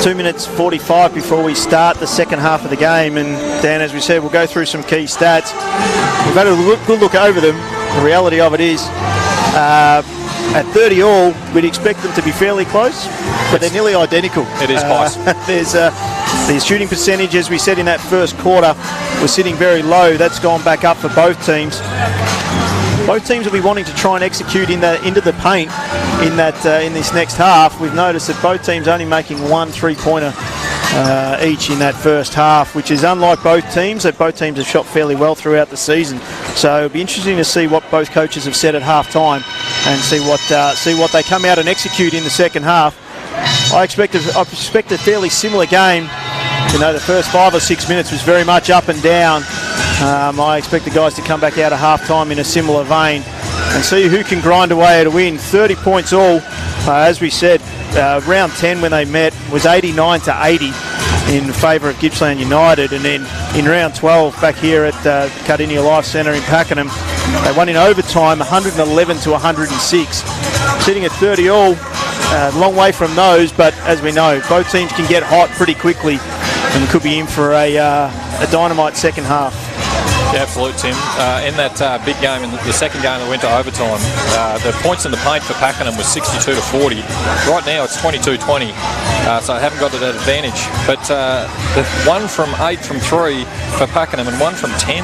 2 minutes 45 before we start the second half of the game, and Dan, as we said, we'll go through some key stats. We've had a good look over them. The reality of it is, at 30 all, we'd expect them to be fairly close, but they're nearly identical. It is close. There's the shooting percentage, as we said in that first quarter, was sitting very low. That's gone back up for both teams. Both teams will be wanting to try and execute into the paint in this next half. We've noticed that both teams only making 1 3-pointer each in that first half, which is unlike both teams. That both teams have shot fairly well throughout the season. So it'll be interesting to see what both coaches have said at half time and see what they come out and execute in the second half. I expect a fairly similar game. You know, the first 5 or 6 minutes was very much up and down. I expect the guys to come back out of half-time in a similar vein and see who can grind away at a win. 30 points all. As we said, round 10 when they met was 89-80 in favour of Gippsland United, and then in round 12 back here at Cardinia Life Centre in Pakenham, they won in overtime 111-106. Sitting at 30 all, long way from those, but as we know, both teams can get hot pretty quickly and we could be in for a dynamite second half. Yeah, absolutely, Tim. In that big game, in the second game that went to overtime, the points in the paint for Pakenham was 62-40. Right now it's 22-20, so I haven't got that advantage. But the 1 from 8 from 3 for Pakenham and 1 from 10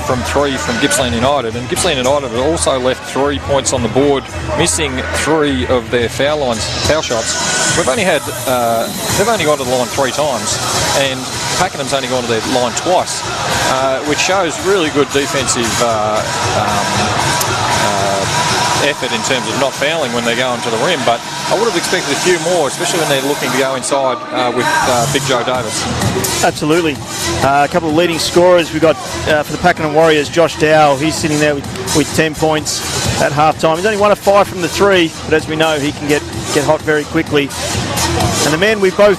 from 3 from Gippsland United. And Gippsland United have also left 3 points on the board, missing 3 of their foul shots. They've only gone to the line 3 times, and Pakenham's only gone to their line twice, which shows really good defensive effort in terms of not fouling when they're going to the rim. But I would have expected a few more, especially when they're looking to go inside with Big Joe Davis. Absolutely. A couple of leading scorers. We've got for the Pakenham Warriors, Josh Dow. He's sitting there with 10 points at half-time. He's only 1 of 5 from the 3, but as we know, he can get hot very quickly. And the man we both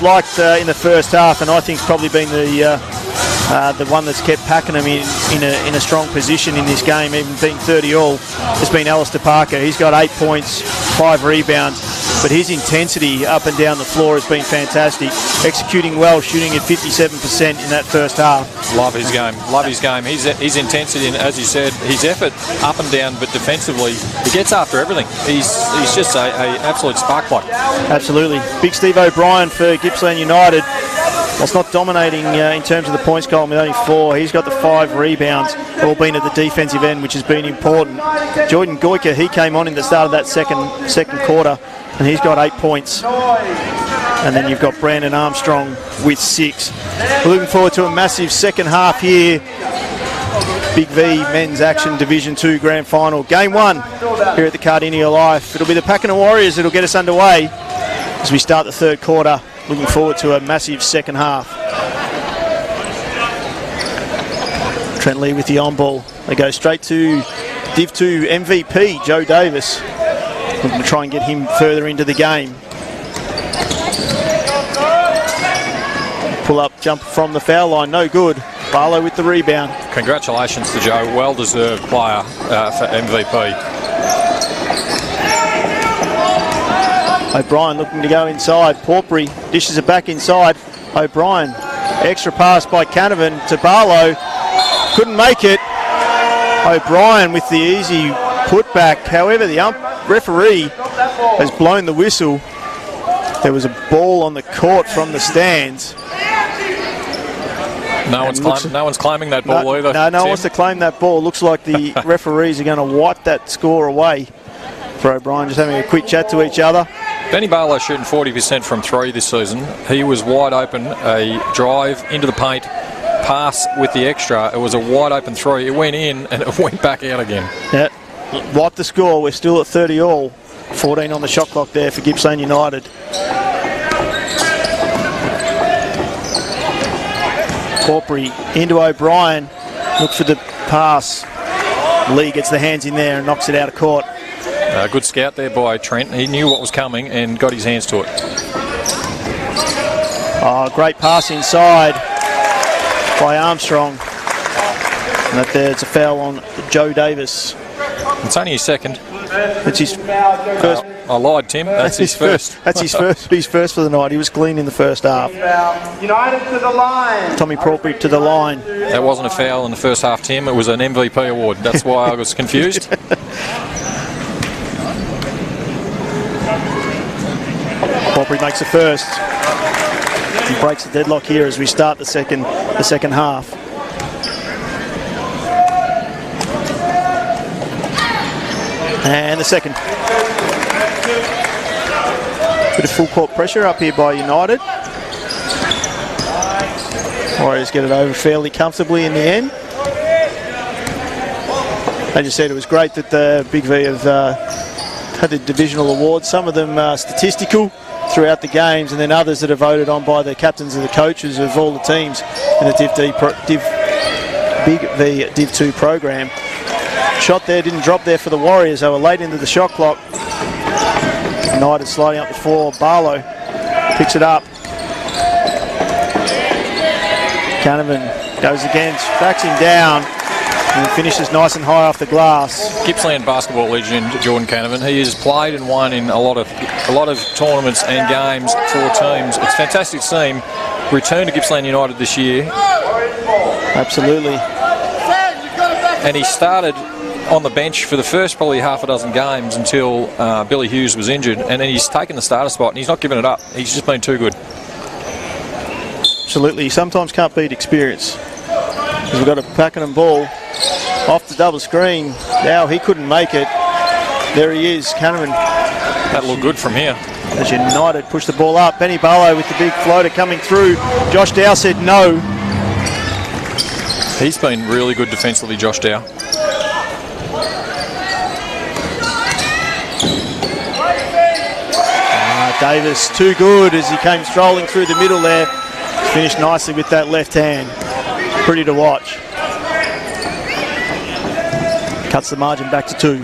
liked in the first half, and I think probably been the one that's kept Pakenham in a strong position in this game, even being 30 all, has been Alistair Parker. He's got 8 points, 5 rebounds, but his intensity up and down the floor has been fantastic. Executing well, shooting at 57% in that first half. Love his game. Love his game. His intensity, and as you said, his effort up and down, but defensively, he gets after everything. He's just a absolute spark plug. Absolutely. Big Steve O'Brien for Gippsland United. Whilst not dominating in terms of the points column with only 4, he's got the 5 rebounds, all been at the defensive end, which has been important. Jordan Goyka, he came on in the start of that second quarter, and he's got 8 points. And then you've got Brandon Armstrong with 6. We're looking forward to a massive second half here. Big V Men's Action Division 2 Grand Final. Game 1 here at the Cardinia Life. It'll be the Pakenham Warriors that'll get us underway as we start the third quarter. Looking forward to a massive second half. Trent Lee with the on ball. They go straight to Div 2 MVP, Joe Davis. Looking to try and get him further into the game. Pull up, jump from the foul line, no good. Barlow with the rebound. Congratulations to Joe, well-deserved player for MVP. O'Brien looking to go inside. Porpry dishes it back inside. O'Brien, extra pass by Canavan to Barlow. Couldn't make it. O'Brien with the easy putback. However, the referee has blown the whistle. There was a ball on the court from the stands. No one's claiming that ball either. No one wants to claim that ball. Looks like the referees are going to wipe that score away. For O'Brien, just having a quick chat to each other. Benny Barlow shooting 40% from 3 this season. He was wide open, a drive into the paint, pass with the extra. It was a wide open 3. It went in and it went back out again. Yeah, wipe the score. We're still at 30 all. 14 on the shot clock there for Gippsland United. Porpry into O'Brien. Look for the pass. Lee gets the hands in there and knocks it out of court. Good scout there by Trent. He knew what was coming and got his hands to it. Oh, great pass inside by Armstrong. And there's a foul on Joe Davis. It's only his second. It's his first. I lied, Tim. That's his first. That's his first. His first for the night. He was clean in the first half. United to the line. Tommy Prawbury to the line. That wasn't a foul in the first half, Tim. It was an MVP award. That's why I was confused. Prawbury makes the first. He breaks the deadlock here as we start the second half. And the second. Bit of full court pressure up here by United. Warriors get it over fairly comfortably in the end. As you said, it was great that the Big V have had the divisional awards. Some of them statistical throughout the games, and then others that are voted on by the captains and the coaches of all the teams in the Big V Div 2 program. Shot there, didn't drop there for the Warriors. They were late into the shot clock. United sliding up the floor. Barlow picks it up. Canavan goes against, tracks him down, and finishes nice and high off the glass. Gippsland basketball legend Jordan Canavan. He has played and won in a lot of tournaments and games for teams. It's fantastic to see him return to Gippsland United this year. Absolutely. And he started on the bench for the first probably half a dozen games until Billy Hughes was injured, and then he's taken the starter spot and he's not given it up. He's just been too good. Absolutely. You sometimes can't beat experience. Because we've got a Pakenham ball off the double screen. Now he couldn't make it. There he is, Canavan. That looked good from here. As United push the ball up. Benny Barlow with the big floater coming through. Josh Dow said no. He's been really good defensively, Josh Dow. Davis too good as he came strolling through the middle there. Finished nicely with that left hand. Pretty to watch. Cuts the margin back to 2.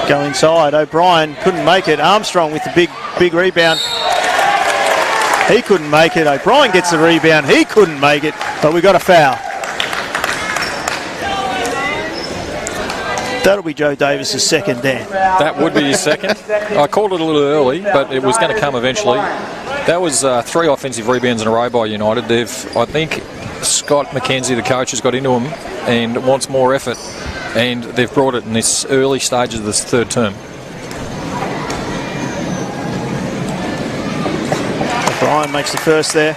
Go inside. O'Brien couldn't make it. Armstrong with the big rebound. He couldn't make it. O'Brien gets the rebound. He couldn't make it, but we got a foul. That'll be Joe Davis's second, Dan. That would be his second. I called it a little early, but it was going to come eventually. That was 3 offensive rebounds in a row by United. I think Scott McKenzie, the coach, has got into him and wants more effort, and they've brought it in this early stages of this third term. O'Brien makes the first there.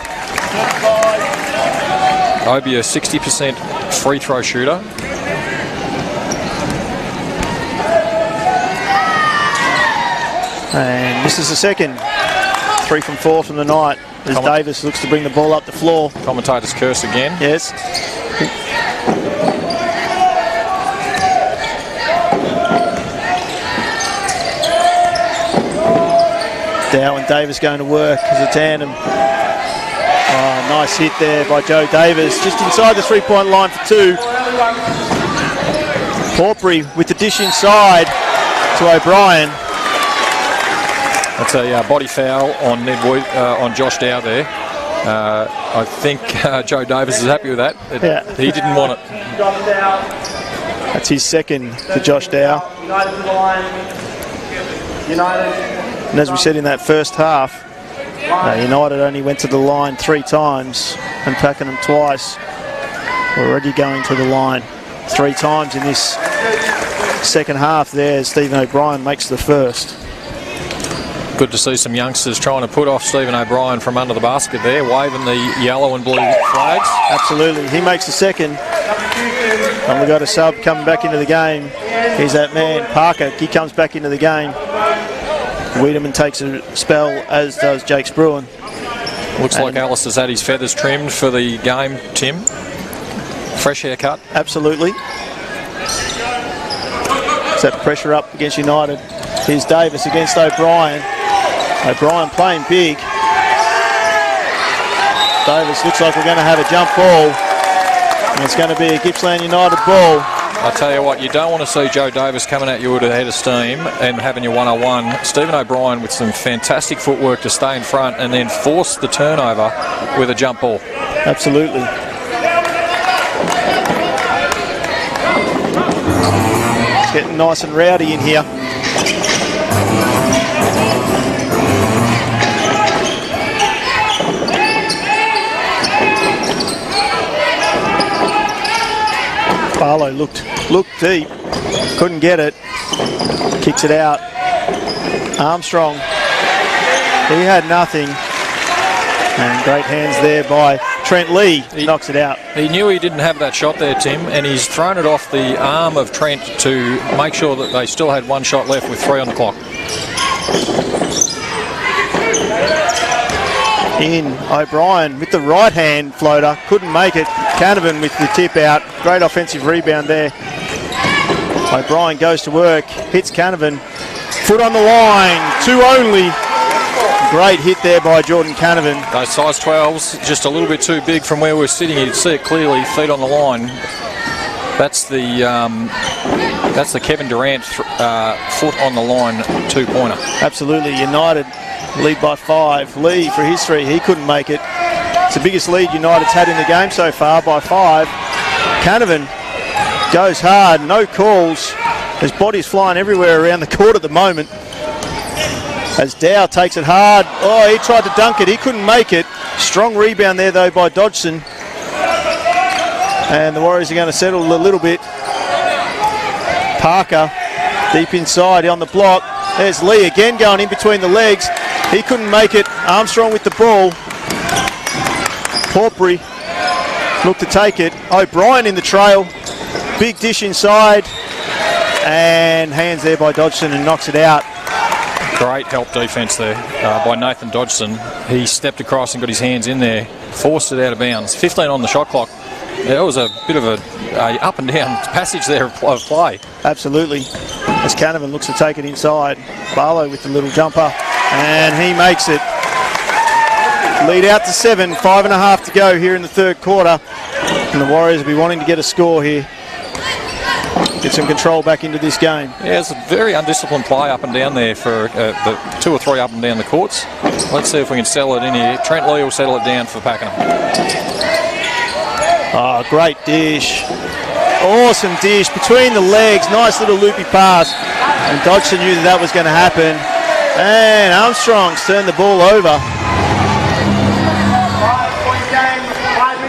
Obi, a 60% free throw shooter. And this is the second. 3 from 4 from the night as Davis looks to bring the ball up the floor. Commentator's curse again. Yes. Dow and Davis going to work as a tandem. Oh, nice hit there by Joe Davis. Just inside the 3-point line for 2. Prawbury with the dish inside to O'Brien. That's a body foul on on Josh Dow there. I think Joe Davis is happy with that. He didn't want it. That's his second to Josh Dow. And as we said in that first half, United only went to the line 3 times and Pakenham twice. We're already going to the line 3 times in this second half there. Stephen O'Brien makes the first. Good to see some youngsters trying to put off Stephen O'Brien from under the basket there, waving the yellow and blue flags. Absolutely. He makes the second. And we've got a sub coming back into the game. Here's that man, Parker. He comes back into the game. Wiedemann takes a spell, as does Jake Spruan. Looks like Alice has had his feathers trimmed for the game, Tim. Fresh haircut. Absolutely. Set pressure up against United. Here's Davis against O'Brien. O'Brien playing big. Davis looks like we're going to have a jump ball. And it's going to be a Gippsland United ball. I tell you what, you don't want to see Joe Davis coming at you with a head of steam and having your 1-on-1. Stephen O'Brien with some fantastic footwork to stay in front and then force the turnover with a jump ball. Absolutely. Getting nice and rowdy in here. Barlow looked deep, couldn't get it, kicks it out. Armstrong, he had nothing, and great hands there by Trent Lee. He knocks it out. He knew he didn't have that shot there, Tim, and he's thrown it off the arm of Trent to make sure that they still had one shot left with 3 on the clock. In O'Brien with the right hand floater, couldn't make it. Canavan with the tip out. Great offensive rebound there. O'Brien goes to work, hits Canavan. Foot on the line, 2 only. Great hit there by Jordan Canavan. Those size 12s, just a little bit too big from where we're sitting. You can see it clearly, feet on the line. That's the Kevin Durant foot on the line 2-pointer. Absolutely, United lead by 5. Lee for his 3, he couldn't make it. It's the biggest lead United's had in the game so far by 5. Canavan goes hard, no calls. His body's flying everywhere around the court at the moment. As Dow takes it hard. Oh, he tried to dunk it, he couldn't make it. Strong rebound there though by Dodgson. And the Warriors are going to settle a little bit. Parker deep inside on the block. There's Lee again going in between the legs. He couldn't make it. Armstrong with the ball. Porpry looked to take it. O'Brien in the trail. Big dish inside. And hands there by Dodgson and knocks it out. Great help defence there by Nathan Dodgson. He stepped across and got his hands in there, forced it out of bounds. 15 on the shot clock. That was a bit of a up and down passage there of play. Absolutely. As Canavan looks to take it inside. Barlow with the little jumper. And he makes it. Lead out to 7, 5.5 to go here in the third quarter. And the Warriors will be wanting to get a score here. Get some control back into this game. Yeah, it's a very undisciplined play up and down there for the 2 or 3 up and down the courts. Let's see if we can settle it in here. Trent Lee will settle it down for Pakenham. Oh, great dish. Awesome dish between the legs. Nice little loopy pass. And Dodgson knew that was going to happen. And Armstrong's turned the ball over.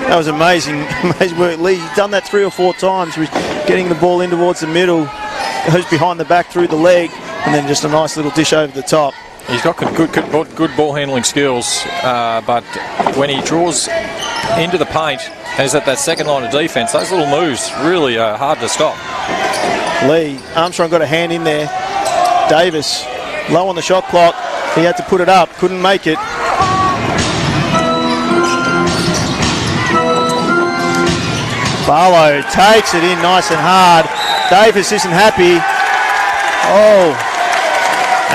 That was amazing. Amazing work. Lee, he's done that 3 or 4 times. He's getting the ball in towards the middle, goes behind the back through the leg, and then just a nice little dish over the top. He's got good ball handling skills, but when he draws into the paint, he's at that second line of defence. Those little moves really are hard to stop. Lee, Armstrong got a hand in there. Davis, low on the shot clock. He had to put it up, couldn't make it. Barlow takes it in nice and hard. Davis isn't happy. Oh,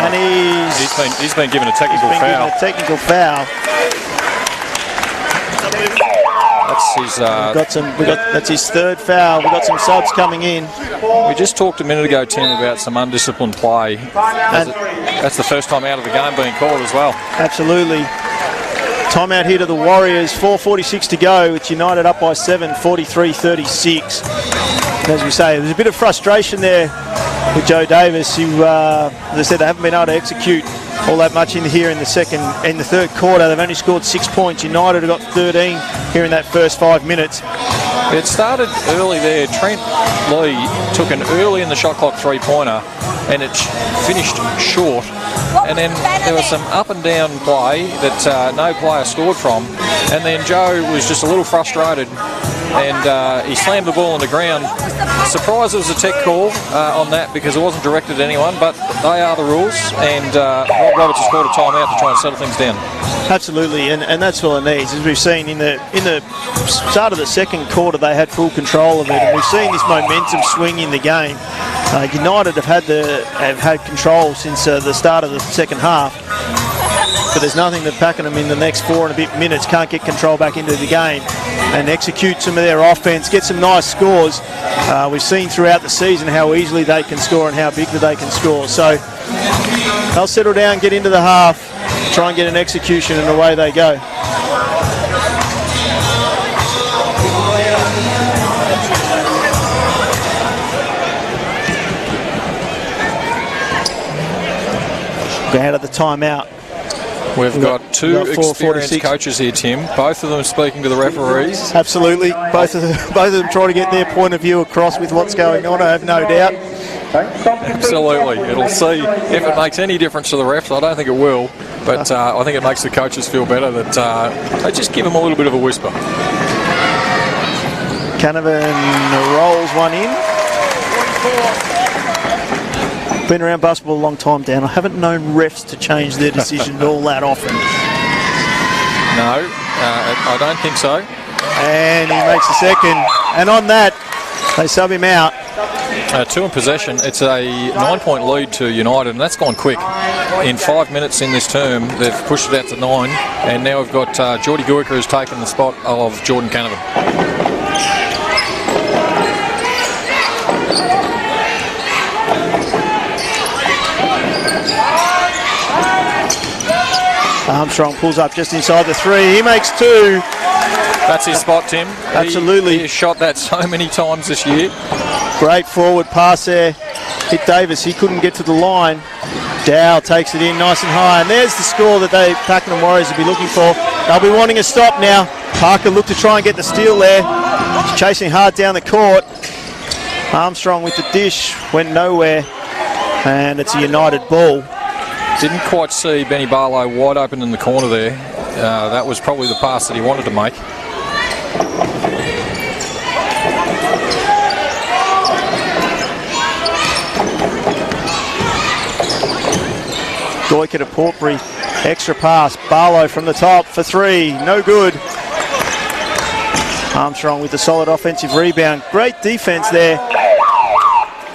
and he's been given a technical foul. Given a technical foul. That's his third foul. We've got some subs coming in. We just talked a minute ago, Tim, about some undisciplined play. That's the first time out of the game being called as well. Absolutely. Timeout here to the Warriors, 4:46 to go. It's United up by 7, 43-36. As we say, there's a bit of frustration there with Joe Davis, who, as I said, they haven't been able to execute all that much in the third quarter. They've only scored 6 points. United have got 13 here in that first 5 minutes. It started early there. Trent Lee took an early in the shot clock 3-pointer, and it finished short. And then there was some up and down play that no player scored from. And then Joe was just a little frustrated, and he slammed the ball on the ground. Surprised it was a tech call on that because it wasn't directed at anyone, but they are the rules, and Rob Roberts has called a timeout to try and settle things down. Absolutely, and that's all it needs. As we've seen in the start of the second quarter, they had full control of it, and we've seen this momentum swing in the game. United have had control since the start of the second half, but there's nothing that Pakenham in the next 4 and a bit minutes can't get control back into the game and execute some of their offense, get some nice scores. We've seen throughout the season how easily they can score and how big that they can score. So they'll settle down, get into the half, try and get an execution, and away they go. out of the timeout. We've got two experienced coaches here, Tim. Both of them speaking to the referees. Absolutely. Both of them trying to get their point of view across with what's going on, I have no doubt. Absolutely. It'll see if it makes any difference to the refs. I don't think it will, but I think it makes the coaches feel better that they just give them a little bit of a whisper. Canavan rolls one in. Been around basketball a long time, Dan. I haven't known refs to change their decision all that often. No, I don't think so. And he makes a second. And on that, they sub him out. 2 in possession. It's a 9-point lead to United, and that's gone quick. In 5 minutes in this term, they've pushed it out to 9, and now we've got Geordie Guica who's taken the spot of Jordan Canavan. Armstrong pulls up just inside the 3. He makes 2. That's his spot, Tim. Absolutely. He has shot that so many times this year. Great forward pass there. Hit Davis. He couldn't get to the line. Dow takes it in nice and high. And there's the score that Pakenham Warriors will be looking for. They'll be wanting a stop now. Parker looked to try and get the steal there. He's chasing hard down the court. Armstrong with the dish. Went nowhere. And it's a United ball. Didn't quite see Benny Barlow wide open in the corner there. That was probably the pass that he wanted to make. Goica to Portbury. Extra pass. Barlow from the top for 3. No good. Armstrong with a solid offensive rebound. Great defence there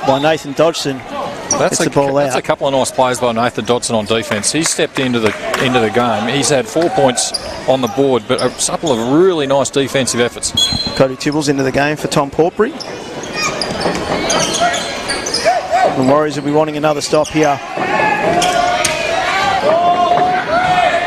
by Nathan Dodgson. That's a couple of nice plays by Nathan Dodson on defence. He's stepped into the game. He's had 4 points on the board, but a couple of really nice defensive efforts. Cody Tibbles into the game for Tom Portbury. The Warriors will be wanting another stop here.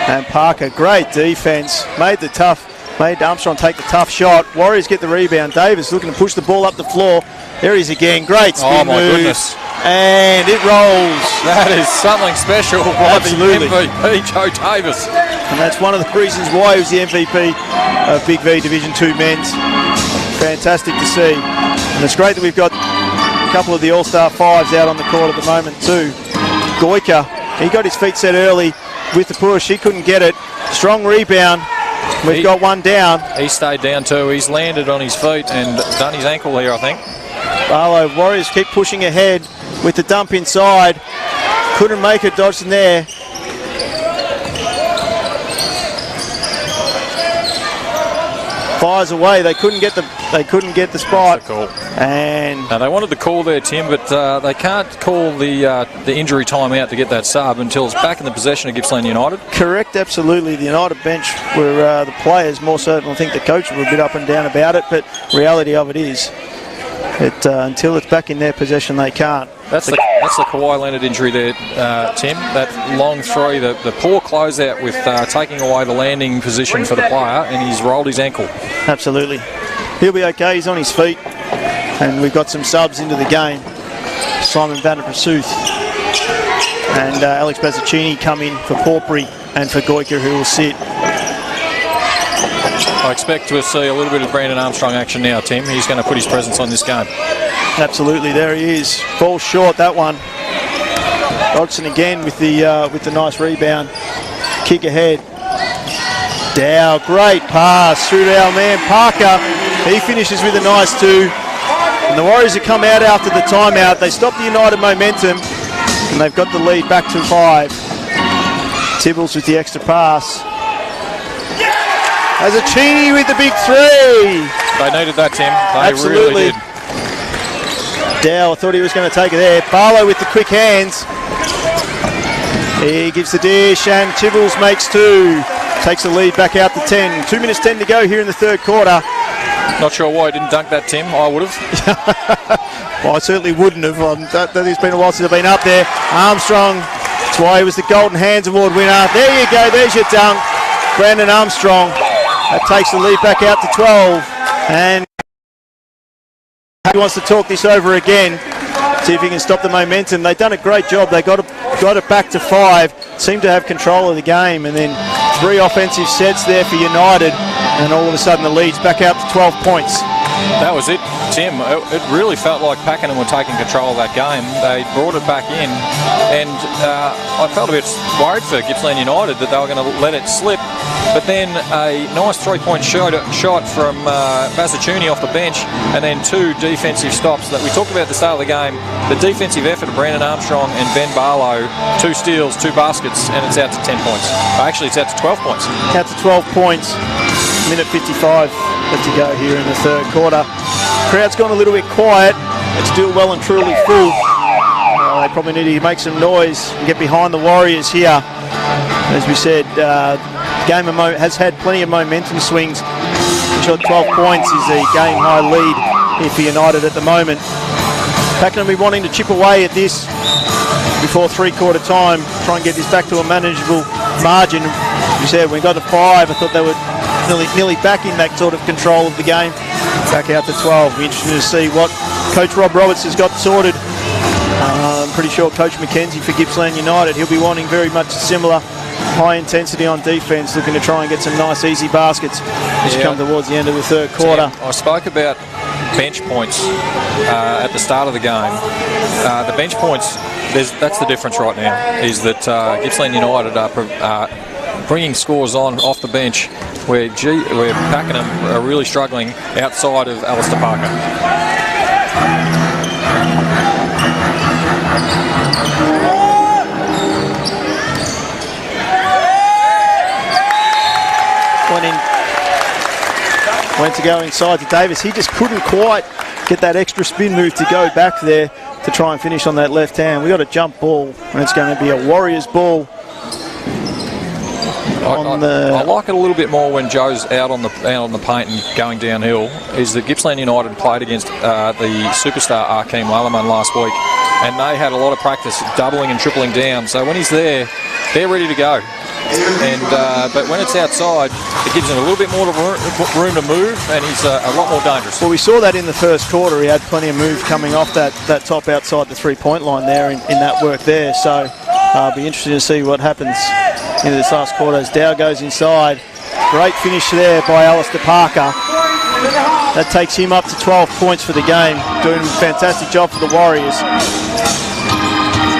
And Parker, great defence. Made Armstrong take the tough shot. Warriors get the rebound. Davis looking to push the ball up the floor. There he is again. Great spin move. Goodness. And it rolls. That is something special by the MVP, Joe Davis. And that's one of the reasons why he was the MVP of Big V Division 2 men's. Fantastic to see. And it's great that we've got a couple of the All-Star 5s out on the court at the moment too. Goica, he got his feet set early with the push. He couldn't get it. Strong rebound. We've got one down. He stayed down too. He's landed on his feet and done his ankle here, I think. Barlow, Warriors keep pushing ahead with the dump inside. Couldn't make it, Dodson there. Fires away. They couldn't get the spot. That's a call. And now they wanted the call there, Tim, but they can't call the injury time out to get that sub until it's back in the possession of Gippsland United. Correct, absolutely. The United bench were the players more certain. I think the coach were a bit up and down about it, but reality of it is until it's back in their possession, they can't. That's the Kawhi Leonard injury there, Tim. That long three, the poor closeout with taking away the landing position for the player, and he's rolled his ankle. Absolutely. He'll be okay. He's on his feet. And we've got some subs into the game. Simon Vanderpursuth and Alex Bazzacchini come in for Porpry and for Goica, who will sit. I expect to see a little bit of Brandon Armstrong action now, Tim. He's going to put his presence on this game. Absolutely, there he is. Falls short, that one. Dodson again with the nice rebound. Kick ahead. Dow, great pass through to our man Parker. He finishes with a nice 2. And the Warriors have come out after the timeout. They stop the United momentum and they've got the lead back to 5. Tibbles with the extra pass. Bazzacchini with the big 3. They needed that, Tim. They Absolutely. Really did. Dow, I thought he was going to take it there. Barlow with the quick hands. He gives the dish and Tibbles makes 2. Takes the lead back out to 10. 2 minutes 10 to go here in the third quarter. Not sure why he didn't dunk that, Tim. I would have. Well, I certainly wouldn't have. It's been a while since I've been up there. Armstrong, that's why he was the Golden Hands Award winner. There you go, there's your dunk. Brandon Armstrong. That takes the lead back out to 12. And he wants to talk this over again. See if he can stop the momentum. They've done a great job. They got it back to 5. seemed to have control of the game, and then 3 offensive sets there for United, and all of a sudden the lead's back out to 12 points. That was it, Tim. It really felt like Pakenham were taking control of that game. They brought it back in, and I felt a bit worried for Gippsland United that they were going to let it slip. But then a nice 3-point shot from Basicuni off the bench, and then 2 defensive stops that we talked about at the start of the game. The defensive effort of Brandon Armstrong and Ben Barlow, 2 steals, 2 baskets, and it's out to 10 points. Actually, it's out to 12 points. Out to 12 points. Minute 55 left to go here in the third quarter. Crowd's gone a little bit quiet. It's still well and truly full. They probably need to make some noise and get behind the Warriors here. As we said, the game has had plenty of momentum swings. Sure, 12 points is a game high lead here for United at the moment. Pakenham will be wanting to chip away at this before 3-quarter time, try and get this back to a manageable margin. As we said, when we got to 5, I thought they were nearly back in that sort of control of the game. Back out to 12. Be interesting to see what Coach Rob Roberts has got sorted. I'm pretty sure Coach McKenzie for Gippsland United, he'll be wanting very much similar high intensity on defence, looking to try and get some nice easy baskets as you come towards the end of the third quarter. I spoke about bench points at the start of the game. The bench points, that's the difference right now, is that Gippsland United are bringing scores on off the bench where Pakenham are really struggling outside of Alistair Parker. Went to go inside to Davis. He just couldn't quite get that extra spin move to go back there to try and finish on that left hand. We got a jump ball, and it's going to be a Warriors ball. I like it a little bit more when Joe's out on the paint and going downhill. Is that Gippsland United played against the superstar Akeem Lalaman last week, and they had a lot of practice doubling and tripling down. So when he's there, they're ready to go. And but when it's outside, it gives him a little bit more room to move, and he's a lot more dangerous. Well, we saw that in the first quarter. He had plenty of move coming off that top outside the 3-point line there in that work there. So it'll be interesting to see what happens into this last quarter as Dow goes inside. Great finish there by Alistair Parker. That takes him up to 12 points for the game. Doing a fantastic job for the Warriors.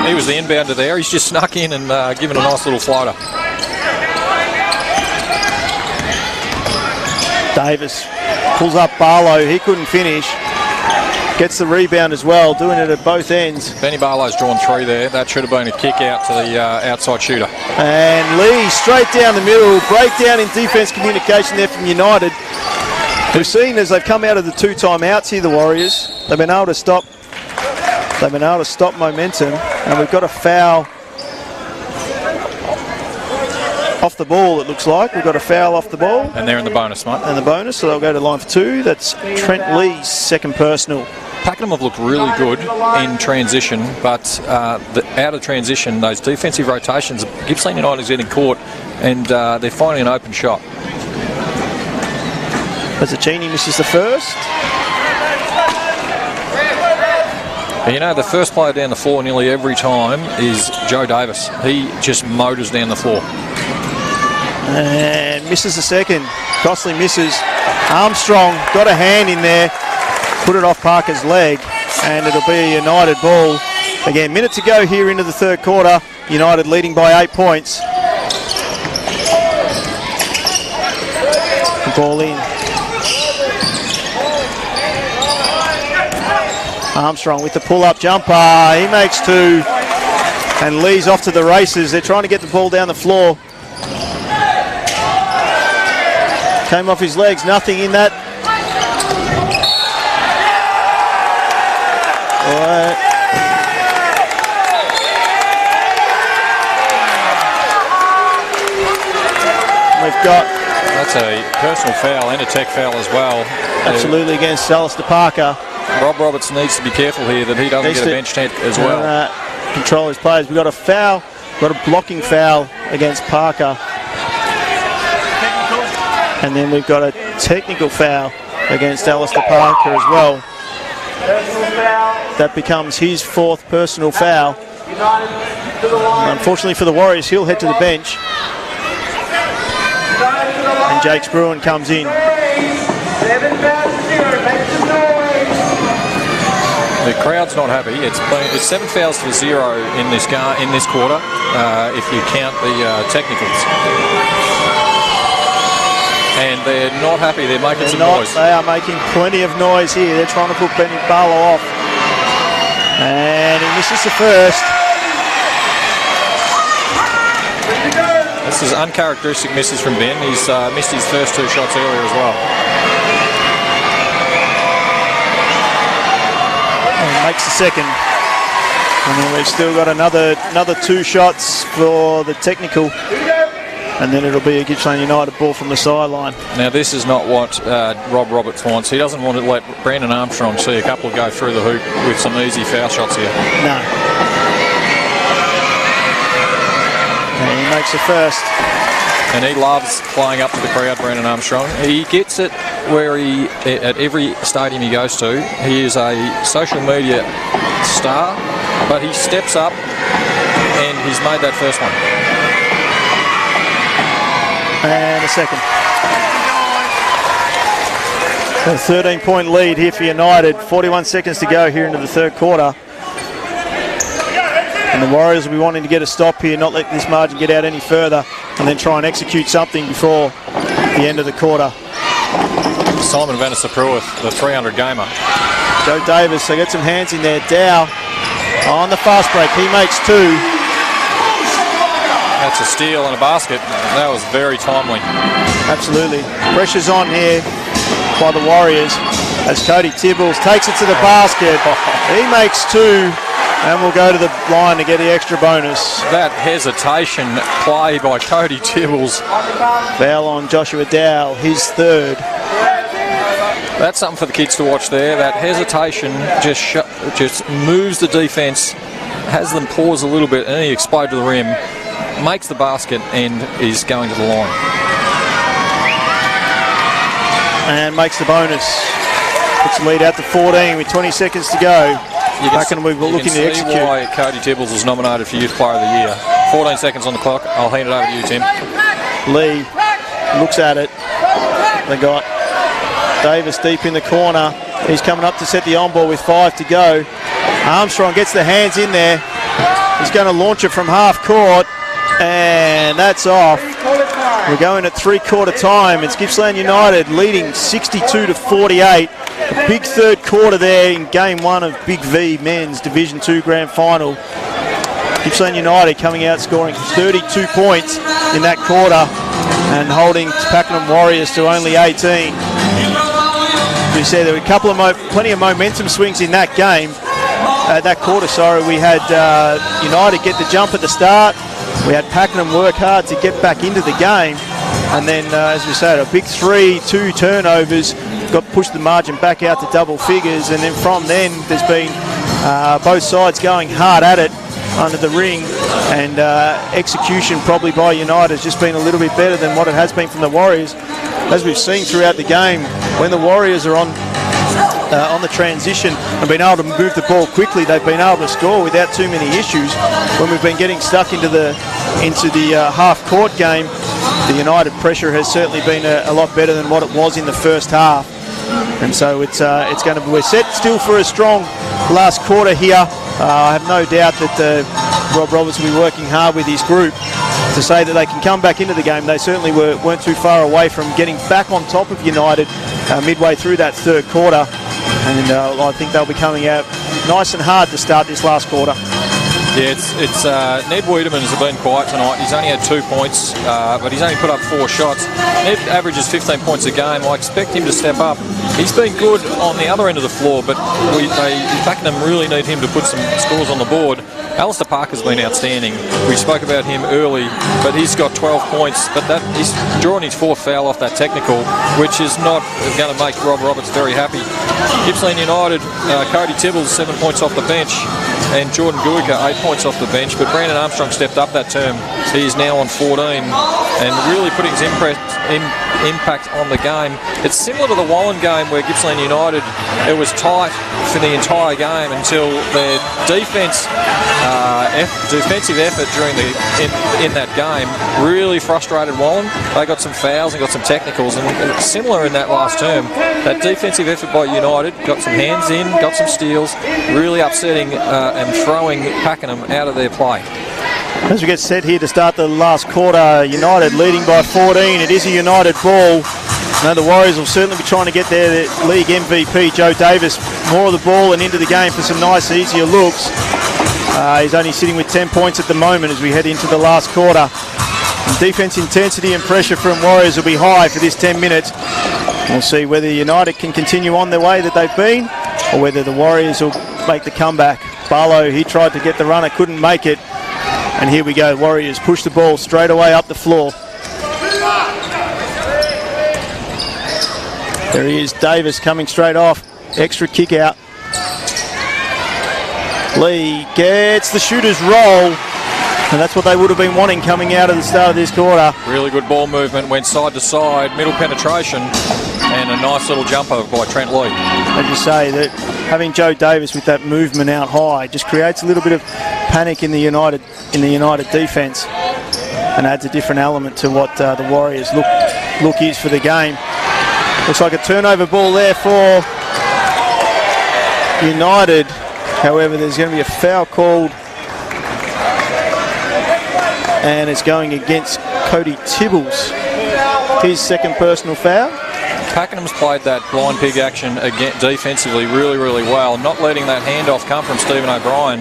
He was the inbounder there. He's just snuck in and given a nice little floater. Davis pulls up Barlow. He couldn't finish. Gets the rebound as well, doing it at both ends. Benny Barlow's drawn 3 there. That should have been a kick out to the outside shooter. And Lee straight down the middle. Breakdown in defence communication there from United. We've seen as they've come out of the 2 timeouts here, the Warriors, they've been able to stop momentum, and we've got a foul off the ball, it looks like. We've got a foul off the ball. And they're in the bonus, mate. And the bonus, so they'll go to line for 2. That's Trent Lee's second personal. Pakenham have looked really good in transition, but out of transition, those defensive rotations, Gippsland United is getting caught, and they're finding an open shot. Pezzacini misses the first. You know, the first player down the floor nearly every time is Joe Davis. He just motors down the floor. And misses the second. Crossley misses. Armstrong got a hand in there. Put it off Parker's leg. And it'll be a United ball. Again, minute to go here into the third quarter. United leading by 8 points. Ball in. Armstrong with the pull-up jumper. He makes 2. And Lee's off to the races. They're trying to get the ball down the floor. Came off his legs. Nothing in that. We've got... That's a personal foul and a tech foul as well. Absolutely against Alistair Parker. Rob Roberts needs to be careful here that he doesn't get a bench tent as well. Control his players. We've got a foul, got a blocking foul against Parker. And then we've got a technical foul against Alistair Parker as well. That becomes his 4th personal foul. United to the line. Unfortunately for the Warriors, he'll head to the bench. United to the line. And Jake Bruin comes in. 7 fouls to 0. Make some noise. The crowd's not happy. It's 7 fouls to 0 in this quarter, if you count the technicals. And they're not happy. They're making some noise. They are making plenty of noise here. They're trying to put Benny Barlow off. And he misses the first. This is uncharacteristic misses from Ben. He's missed his first 2 shots earlier as well. And makes the second. And then we've still got another 2 shots for the technical. And then it'll be a Gippsland United ball from the sideline. Now this is not what Rob Roberts wants. He doesn't want to let Brandon Armstrong see a couple go through the hoop with some easy foul shots here. No. And he makes the first. And he loves playing up to the crowd, Brandon Armstrong. He gets it where at every stadium he goes to. He is a social media star, but he steps up and he's made that first one. And a second. A 13-point lead here for United. 41 seconds to go here into the third quarter. And the Warriors will be wanting to get a stop here, not let this margin get out any further, and then try and execute something before the end of the quarter. Simon Vanessa-Pruitt, the 300 gamer. Joe Davis, they get some hands in there. Dow on the fast break. He makes 2. That's a steal and a basket. That was very timely. Absolutely. Pressure's on here by the Warriors as Cody Tibbles takes it to the basket. He makes 2 and will go to the line to get the extra bonus. That hesitation play by Cody Tibbles. Foul on Joshua Dow, his 3rd. That's something for the kids to watch there. That hesitation just moves the defence, has them pause a little bit, and he explode to the rim. Makes the basket and is going to the line. And makes the bonus. Puts the lead out to 14 with 20 seconds to go. Pakenham we're looking to execute. You can see why Cody Tibbles was nominated for Youth Player of the Year. 14 seconds on the clock. I'll hand it over to you, Tim. Lee looks at it. They got Davis deep in the corner. He's coming up to set the on-ball with 5 to go. Armstrong gets the hands in there. He's going to launch it from half court. And that's off. We're going at 3-quarter time. It's Gippsland United leading 62 to 48. A big third quarter there in game 1 of Big V Men's Division 2 Grand Final. Gippsland United coming out scoring 32 points in that quarter and holding Pakenham Warriors to only 18. We said there were plenty of momentum swings in that game. That quarter, we had United get the jump at the start. We had Pakenham work hard to get back into the game. And then, as we said, a big 3, 2 turnovers, pushed the margin back out to double figures. And then from then, there's been both sides going hard at it under the ring. And execution probably by United has just been a little bit better than what it has been from the Warriors. As we've seen throughout the game, when the Warriors are on the transition and been able to move the ball quickly, they've been able to score without too many issues. When we've been getting stuck into the half-court game, the United pressure has certainly been a lot better than what it was in the first half. And so we're set still for a strong last quarter here. I have no doubt that Rob Roberts will be working hard with his group to say that they can come back into the game. They certainly weren't too far away from getting back on top of United midway through that third quarter. And I think they'll be coming out nice and hard to start this last quarter. Yeah, it's Ned Wiedemann has been quiet tonight. He's only had 2 points, but he's only put up 4 shots. Ned averages 15 points a game. I expect him to step up. He's been good on the other end of the floor, but Pakenham really need him to put some scores on the board. Alistair Parker's been outstanding. We spoke about him early, but he's got 12 points, but he's drawing his 4th foul off that technical, which is not going to make Rob Roberts very happy. Gippsland United, Cody Tibbles 7 points off the bench, and Jordan Guica 8 points off the bench, but Brandon Armstrong stepped up that term He's now on 14 and really putting his impact on the game. It's similar to the Wallen game where Gippsland United, it was tight for the entire game until their defensive effort during in that game really frustrated Wallen. They got some fouls and got some technicals, and similar in that last term. That defensive effort by United got some hands in, got some steals, really upsetting and throwing Pakenham out of their play. As we get set here to start the last quarter, United leading by 14. It is a United ball. Now the Warriors will certainly be trying to get their league MVP, Joe Davis, more of the ball and into the game for some nice, easier looks. He's only sitting with 10 points at the moment as we head into the last quarter. And defence intensity and pressure from Warriors will be high for this 10 minutes. We'll see whether United can continue on their way that they've been or whether the Warriors will make the comeback. Barlow, he tried to get the runner, couldn't make it. And here we go, Warriors push the ball straight away up the floor. There he is, Davis coming straight off. Extra kick out. Lee gets the shooter's roll. And that's what they would have been wanting coming out of the start of this quarter. Really good ball movement, went side to side, middle penetration, and a nice little jumper by Trent Lee. As you say, that having Joe Davis with that movement out high just creates a little bit of panic in the United defence and adds a different element to what the Warriors look is for the game. Looks like a turnover ball there for United. However, there's going to be a foul called, and it's going against Cody Tibbles. His second personal foul. Pakenham's played that blind pig action again defensively really, really well, not letting that handoff come from Stephen O'Brien.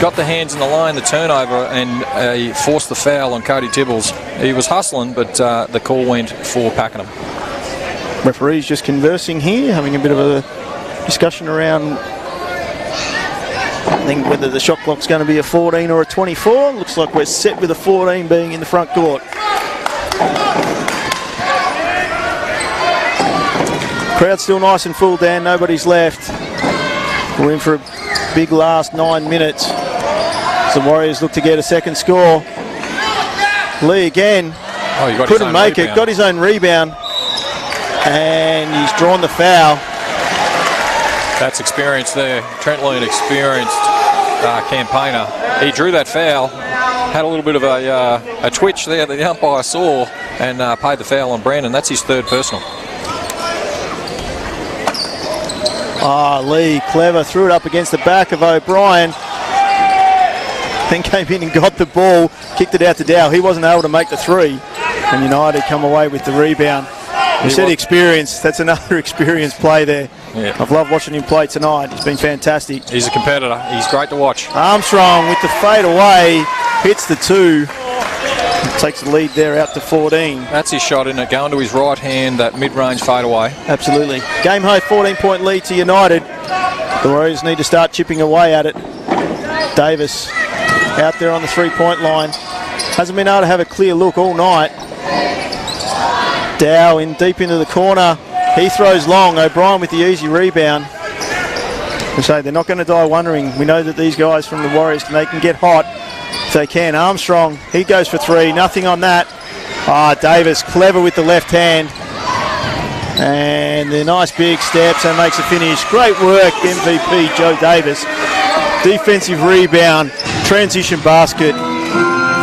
Got the hands in the line, the turnover, and forced the foul on Cody Tibbles. He was hustling, but the call went for Pakenham. Referees just conversing here, having a bit of a discussion around, I think, whether the shot clock's going to be a 14 or a 24. Looks like we're set with a 14 being in the front court. Crowd's still nice and full, Dan. Nobody's left. We're in for a big last 9 minutes. The Warriors look to get a second score. Lee again. Couldn't make it. Got his own rebound. And he's drawn the foul. That's experience there. Trent Lee, an experienced campaigner. He drew that foul. Had a little bit of a twitch there that the umpire saw and paid the foul on Brandon. That's his third personal. Lee, clever, threw it up against the back of O'Brien. Then came in and got the ball, kicked it out to Dow. He wasn't able to make the three. And United come away with the rebound. You said experience. That's another experienced play there. Yeah. I've loved watching him play tonight. He's been fantastic. He's a competitor. He's great to watch. Armstrong with the fade away, hits the two. Takes the lead there out to 14. That's his shot, isn't it? Going to his right hand, that mid-range fade away. Absolutely. Game high 14-point lead to United. The Warriors need to start chipping away at it. Davis out there on the three-point line. Hasn't been able to have a clear look all night. Dow in deep into the corner. He throws long. O'Brien with the easy rebound. So they're not going to die wondering. We know that these guys from the Warriors, they can get hot if they can. Armstrong, he goes for three. Nothing on that. Davis clever with the left hand. And the nice big steps and makes a finish. Great work, MVP Joe Davis. Defensive rebound, transition basket.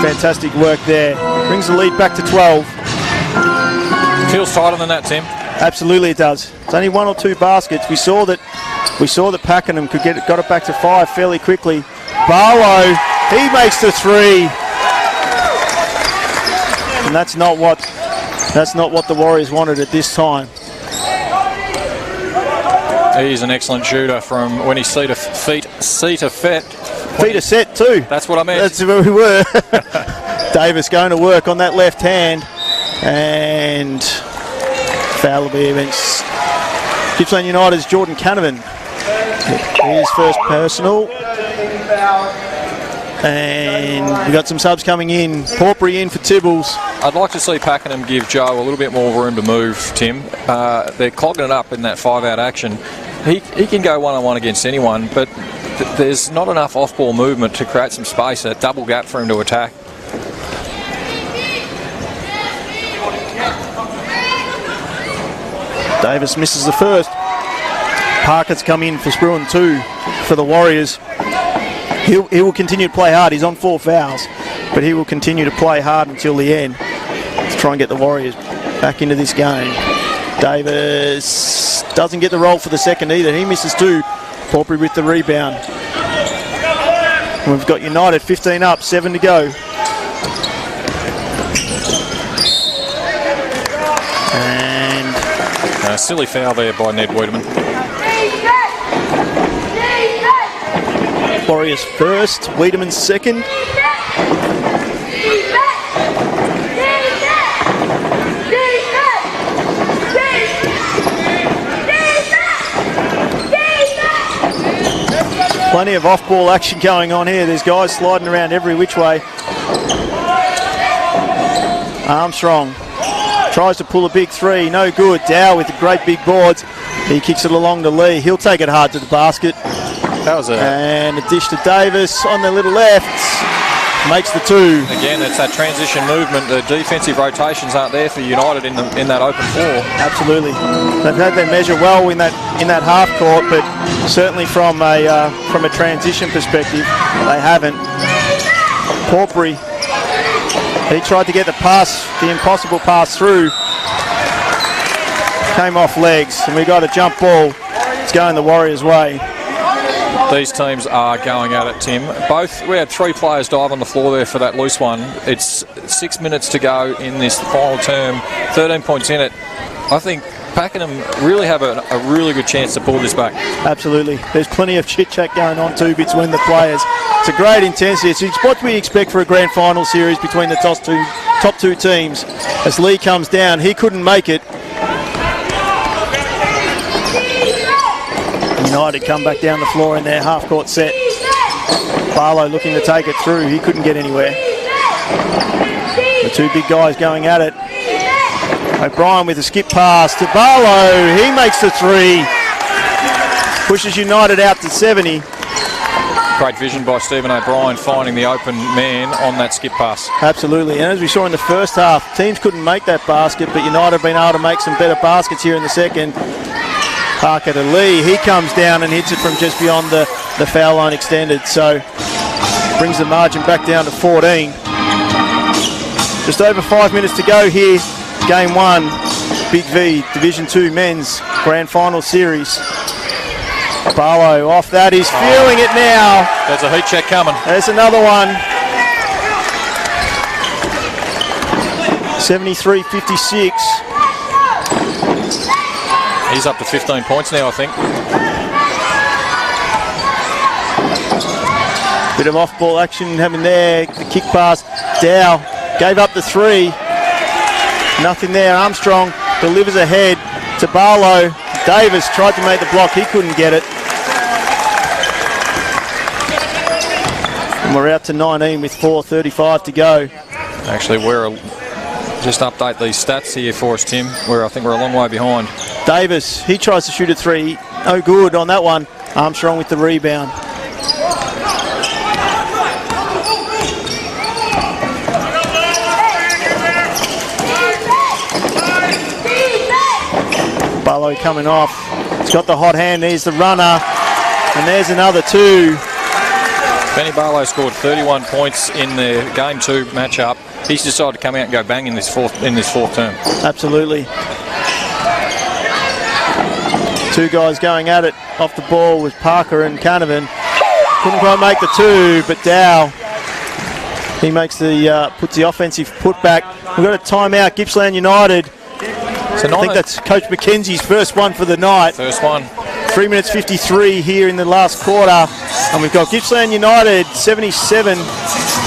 Fantastic work there. Brings the lead back to 12. Feels tighter than that, Tim. Absolutely it does. It's only one or two baskets. We saw that Pakenham got it back to 5 fairly quickly. Barlow, he makes the three. And that's not what the Warriors wanted at this time. He's an excellent shooter from when he's feet are set too. That's what I meant. That's where we were. Davis going to work on that left hand. And foul will be against Gippsland United's Jordan Canavan. His first personal. And we got some subs coming in. Porpry in for Tibbles. I'd like to see Pakenham give Joe a little bit more room to move, Tim. They're clogging it up in that 5-out action. He can go one-on-one against anyone, but there's not enough off-ball movement to create some space, a double gap for him to attack. Davis misses the first. Parker's come in for Spruan 2 for the Warriors. He will continue to play hard. He's on 4 fouls, but he will continue to play hard until the end to try and get the Warriors back into this game. Davis doesn't get the roll for the second either. He misses 2. Porpry with the rebound. And we've got United 15 up, 7 to go. And a silly foul there by Ned Wiedemann. Warriors first, Wiedemann second. Plenty of off-ball action going on here. There's guys sliding around every which way. Armstrong tries to pull a big 3, no good. Dow with the great big boards. He kicks it along to Lee. He'll take it hard to the basket. That was and a dish to Davis on the little left. Makes the 2. Again, it's that transition movement. The defensive rotations aren't there for United in that open floor. Absolutely, they've had their measure well in that half court, but certainly from a transition perspective, they haven't. Porpry, he tried to get the pass, the impossible pass through, came off legs, and we got a jump ball. It's going the Warriors' way. These teams are going at it, Tim. We had 3 players dive on the floor there for that loose one. It's 6 minutes to go in this final term, 13 points in it. I think Pakenham really have a really good chance to pull this back. Absolutely. There's plenty of chit-chat going on too between the players. It's a great intensity. It's what we expect for a grand final series between the top two teams. As Lee comes down, he couldn't make it. United come back down the floor in their half-court set. Barlow looking to take it through. He couldn't get anywhere. The 2 big guys going at it. O'Brien with a skip pass to Barlow. He makes the 3. Pushes United out to 70. Great vision by Stephen O'Brien finding the open man on that skip pass. Absolutely. And as we saw in the first half, teams couldn't make that basket, but United have been able to make some better baskets here in the second. Parker to Lee. He comes down and hits it from just beyond the foul line extended. So brings the margin back down to 14. Just over 5 minutes to go here. Game 1, Big V, Division 2 Men's Grand Final Series. Barlow off that. He's feeling it now. There's a heat check coming. There's another one. 73-56. He's up to 15 points now, I think. Bit of off-ball action happening there. The kick pass. Dow gave up the 3. Nothing there. Armstrong delivers ahead to Barlow. Davis tried to make the block. He couldn't get it. And we're out to 19 with 4:35 to go. Actually, just update these stats here for us, Tim, where I think we're a long way behind. Davis, he tries to shoot a 3. No good on that one. Armstrong with the rebound. Barlow coming off. He's got the hot hand. There's the runner. And there's another 2. Benny Barlow scored 31 points in the Game 2 matchup. He's decided to come out and go bang in this fourth term. Absolutely. 2 guys going at it off the ball with Parker and Canavan. Couldn't quite make the 2, but Dow, he makes puts the offensive putback. We've got a timeout. Gippsland United. I think that's Coach McKenzie's first one for the night. First one. 3 minutes 53 here in the last quarter. And we've got Gippsland United 77,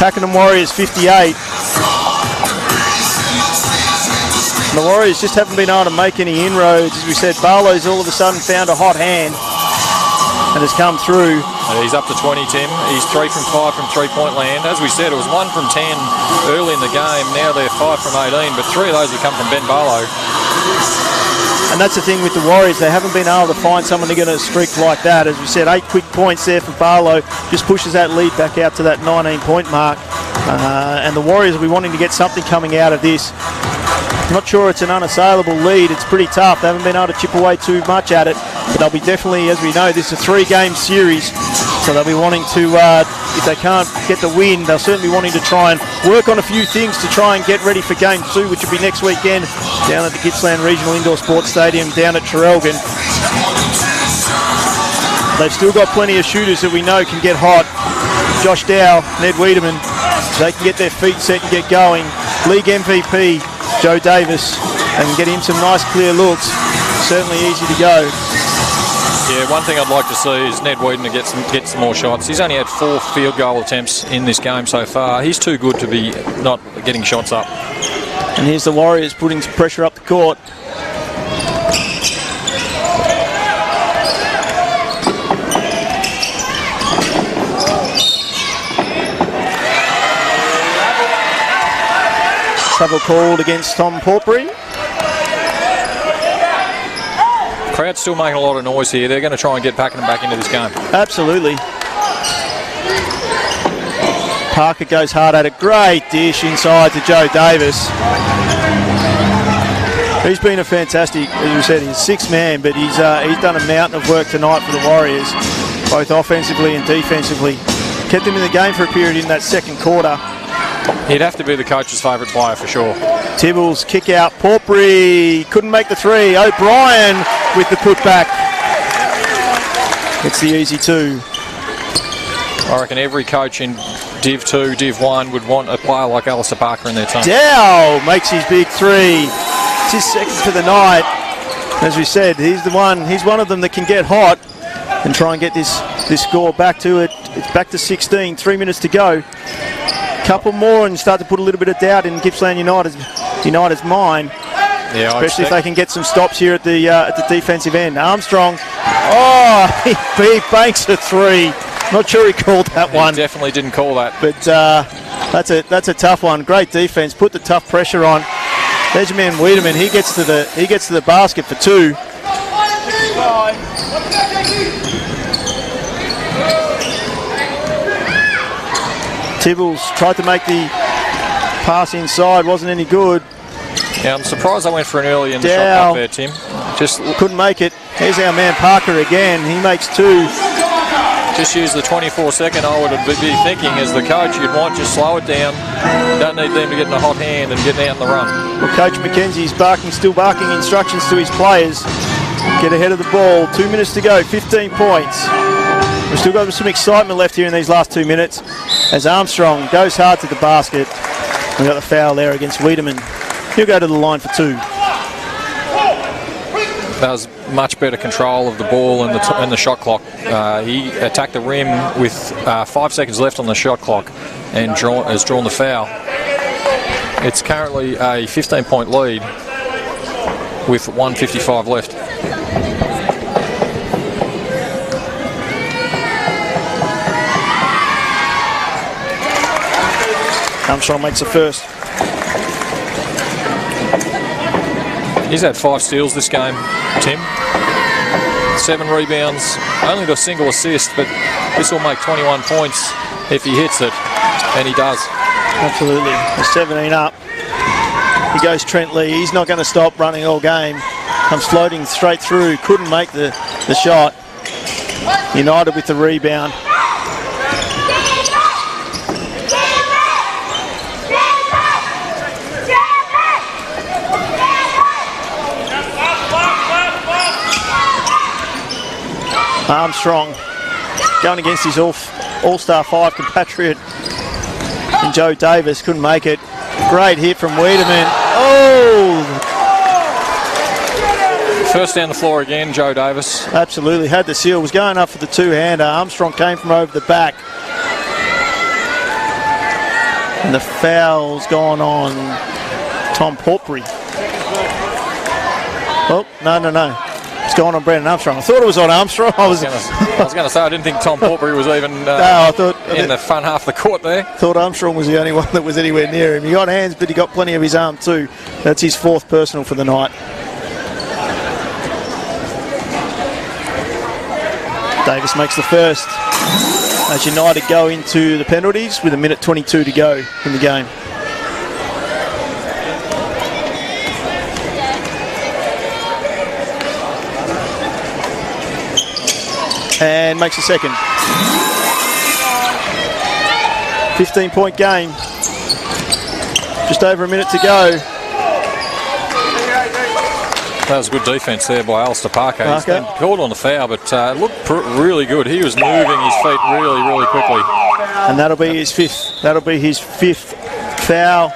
Pakenham Warriors 58. And the Warriors just haven't been able to make any inroads. As we said, Barlow's all of a sudden found a hot hand and has come through. He's up to 20, Tim. He's 3 from 5 from three-point land. As we said, it was 1 from 10 early in the game. Now they're 5 from 18, but 3 of those have come from Ben Barlow. And that's the thing with the Warriors. They haven't been able to find someone to get a streak like that. As we said, 8 quick points there for Barlow. Just pushes that lead back out to that 19-point mark. And the Warriors will be wanting to get something coming out of this. Not sure it's an unassailable lead. It's pretty tough. They haven't been able to chip away too much at it. But they'll be definitely, as we know, this is a 3-game series. So they'll be wanting to, if they can't get the win, they'll certainly be wanting to try and work on a few things to try and get ready for Game 2, which will be next weekend down at the Gippsland Regional Indoor Sports Stadium down at Traralgon. They've still got plenty of shooters that we know can get hot. Josh Dow, Ned Wiedemann, they can get their feet set and get going. League MVP, Joe Davis, and get him some nice clear looks. Certainly easy to go. Yeah, one thing I'd like to see is Ned Wiedemann get some more shots. He's only had 4 field goal attempts in this game so far. He's too good to be not getting shots up. And here's the Warriors putting some pressure up the court. Travel called against Tom Porpry. Crowd's still making a lot of noise here. They're going to try and get Pakenham back into this game. Absolutely. Parker goes hard at a great dish inside to Joe Davis. He's been a fantastic, as we said, he's 6th man, but he's done a mountain of work tonight for the Warriors, both offensively and defensively. Kept him in the game for a period in that second quarter. He'd have to be the coach's favourite player for sure. Tibbles kick out. Porpry couldn't make the 3. O'Brien with the putback. It's the easy 2. I reckon every coach in Div 2, Div 1 would want a player like Alistair Parker in their team. Dow makes his big 3. It's his second for the night. As we said, he's one of them that can get hot and try and get this score back to it. It's back to 16, 3 minutes to go. Couple more and start to put a little bit of doubt in Gippsland United's mind. Yeah, especially if they can get some stops here at the defensive end. Armstrong, he banks a 3. Not sure he called that one. He definitely didn't call that. But that's a tough one. Great defense. Put the tough pressure on. There's your man Wiedemann. He gets to the basket for 2. Tibbles tried to make the pass inside, wasn't any good. Yeah, I'm surprised I went for an early in the shot clock there, Tim. Just couldn't make it. Here's our man Parker again. He makes 2. Just use the 24-second. I would be thinking as the coach, you'd want just slow it down. Don't need them to get in a hot hand and get out in the run. Well, Coach McKenzie's still barking instructions to his players. Get ahead of the ball. 2 minutes to go. 15 points. We've still got some excitement left here in these last 2 minutes as Armstrong goes hard to the basket. We've got the foul there against Wiedemann. He'll go to the line for 2. That was much better control of the ball and the shot clock. He attacked the rim with 5 seconds left on the shot clock and has drawn the foul. It's currently a 15-point lead with 1:55 left. Armstrong makes the first. He's had 5 steals this game, Tim. 7 rebounds, only the single assist, but this will make 21 points if he hits it, and he does. Absolutely. He's 17 up. He goes Trent Lee. He's not going to stop running all game. Comes floating straight through. Couldn't make the shot. United with the rebound. Armstrong going against his all-star 5 compatriot in Joe Davis. Couldn't make it. Great hit from Wiedemann. Oh! First down the floor again, Joe Davis. Absolutely. Had the seal. Was going up for the 2-hander. Armstrong came from over the back. And the foul's gone on Tom Porpry. Oh, no. It's gone on Brendan Armstrong. I thought it was on Armstrong. I was going to say, I didn't think Tom Porpry was even in the front half of the court there. Thought Armstrong was the only one that was anywhere near him. He got hands, but he got plenty of his arm too. That's his 4th personal for the night. Davis makes the first. As United go into the penalties with 1:22 to go in the game. and makes a second. 15-point game. Just over a minute to go. That was good defence there by Alistair Parker. He's been called on the foul, but looked really good. He was moving his feet really, really quickly. And that'll be his fifth. That'll be his fifth foul,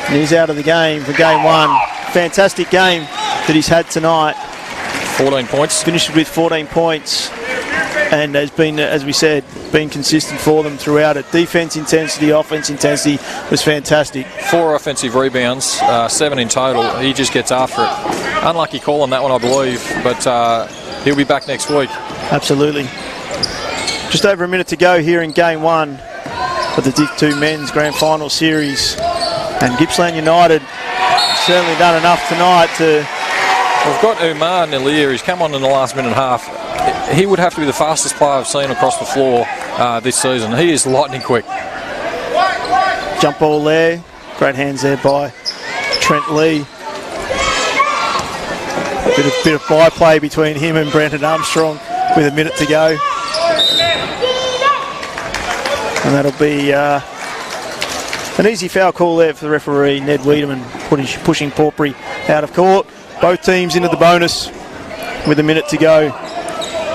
and he's out of the game for game one. Fantastic game that he's had tonight. 14 points. Finished with 14 points, and has been, as we said, been consistent for them throughout it. Defence intensity, offence intensity was fantastic. 4 offensive rebounds, 7 in total. He just gets after it. Unlucky call on that one, I believe, but he'll be back next week. Absolutely. Just over a minute to go here in game one of the Div 2 Men's Grand Final Series, and Gippsland United certainly done enough tonight to... We've got Umar Nalir, who's come on in the last minute and a half. He would have to be the fastest player I've seen across the floor this season. He is lightning quick. Jump ball there. Great hands there by Trent Lee. Bit of byplay between him and Brandon Armstrong with a minute to go. And that'll be an easy foul call there for the referee, Ned Wiedemann, pushing Porpry out of court. Both teams into the bonus with a minute to go.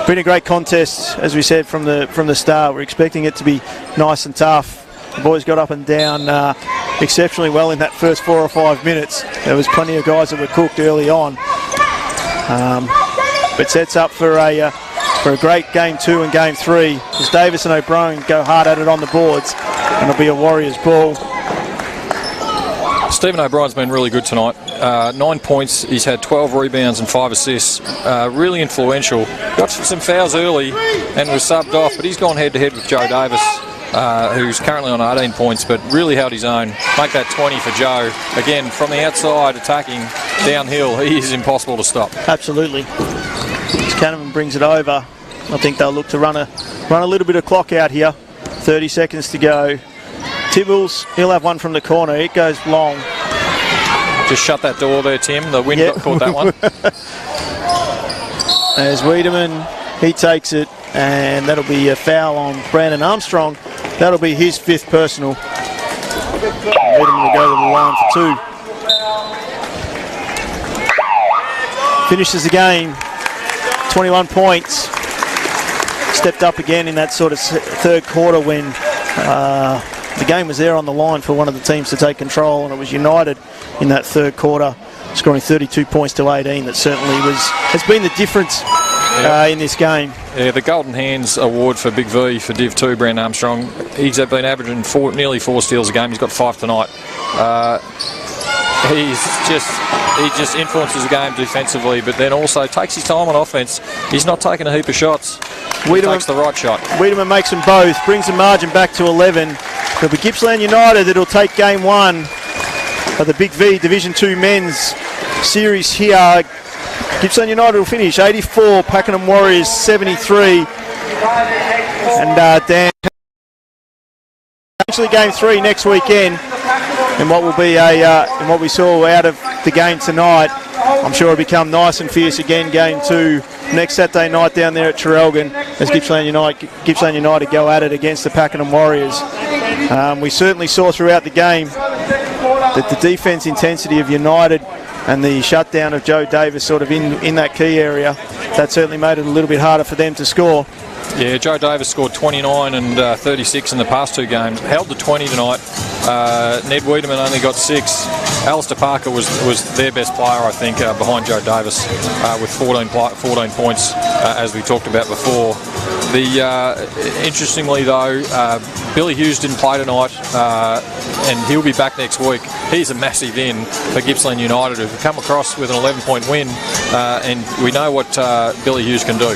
Been a great contest, as we said from the start. We're expecting it to be nice and tough. The boys got up and down exceptionally well in that first 4 or 5 minutes. There was plenty of guys that were cooked early on. But sets up for a great game 2 and game 3 as Davis and O'Brien go hard at it on the boards, and it'll be a Warriors ball. Stephen O'Brien's been really good tonight. 9 points, he's had 12 rebounds and 5 assists. Really influential. Got some fouls early and was subbed off, but he's gone head-to-head with Joe Davis, who's currently on 18 points, but really held his own. Make that 20 for Joe. Again, from the outside, attacking downhill, he is impossible to stop. Absolutely. As Cannon brings it over, I think they'll look to run a little bit of clock out here. 30 seconds to go. Tibbles, he'll have one from the corner. It goes long. Just shut that door there, Tim. The wind caught that one. As Wiedemann, he takes it, and that'll be a foul on Brandon Armstrong. That'll be his 5th personal. Wiedemann will go to the line for 2. Finishes the game, 21 points. Stepped up again in that sort of third quarter when the game was there on the line for one of the teams to take control, and it was United in that third quarter, scoring 32 points to 18. That certainly has been the difference in this game. Yeah, the Golden Hands Award for Big V for Div 2, Brandon Armstrong. He's been averaging nearly 4 steals a game. He's got 5 tonight. He just influences the game defensively, but then also takes his time on offense. He's not taking a heap of shots. He takes the right shot. Wiedemann makes them both, brings the margin back to 11. It'll be Gippsland United that'll take game 1 of the Big V Division 2 Men's Series here. Gippsland United will finish 84, Pakenham Warriors 73. And Dan, actually game 3 next weekend, and what will be in what we saw out of the game tonight. I'm sure it'll become nice and fierce again. Game 2 next Saturday night down there at Traralgon as Gippsland United go at it against the Pakenham Warriors. We certainly saw throughout the game that the defence intensity of United and the shutdown of Joe Davis sort of in that key area, that certainly made it a little bit harder for them to score. Yeah, Joe Davis scored 29 and 36 in the past 2 games. Held the 20 tonight. Ned Wiedemann only got 6. Alistair Parker was their best player, I think, behind Joe Davis with 14 points, as we talked about before. Interestingly, though, Billy Hughes didn't play tonight, and he'll be back next week. He's a massive in for Gippsland United, who've come across with an 11-point win, and we know what Billy Hughes can do.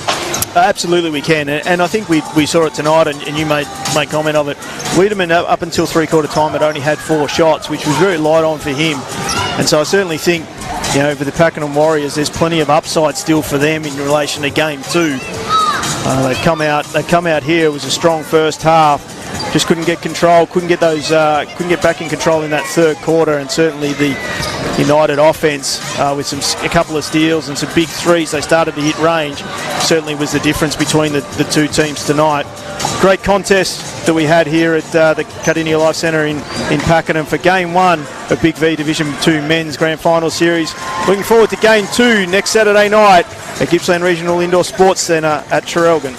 Absolutely we can, and I think we saw it tonight, and you made comment of it. Wiedemann up until 3/4 time had only had 4 shots, which was very light on for him, and so I certainly think, you know, for the Pakenham Warriors, there's plenty of upside still for them in relation to game 2. They've come out here. It was a strong first half, just couldn't get control, couldn't get back in control in that third quarter, and certainly the United offense with a couple of steals and some big threes, they started to hit range, certainly was the difference between the two teams tonight. Great contest that we had here at the Cardinia Life Centre in Pakenham for Game 1 of Big V Division 2 Men's Grand Final Series. Looking forward to Game 2 next Saturday night at Gippsland Regional Indoor Sports Centre at Traralgon.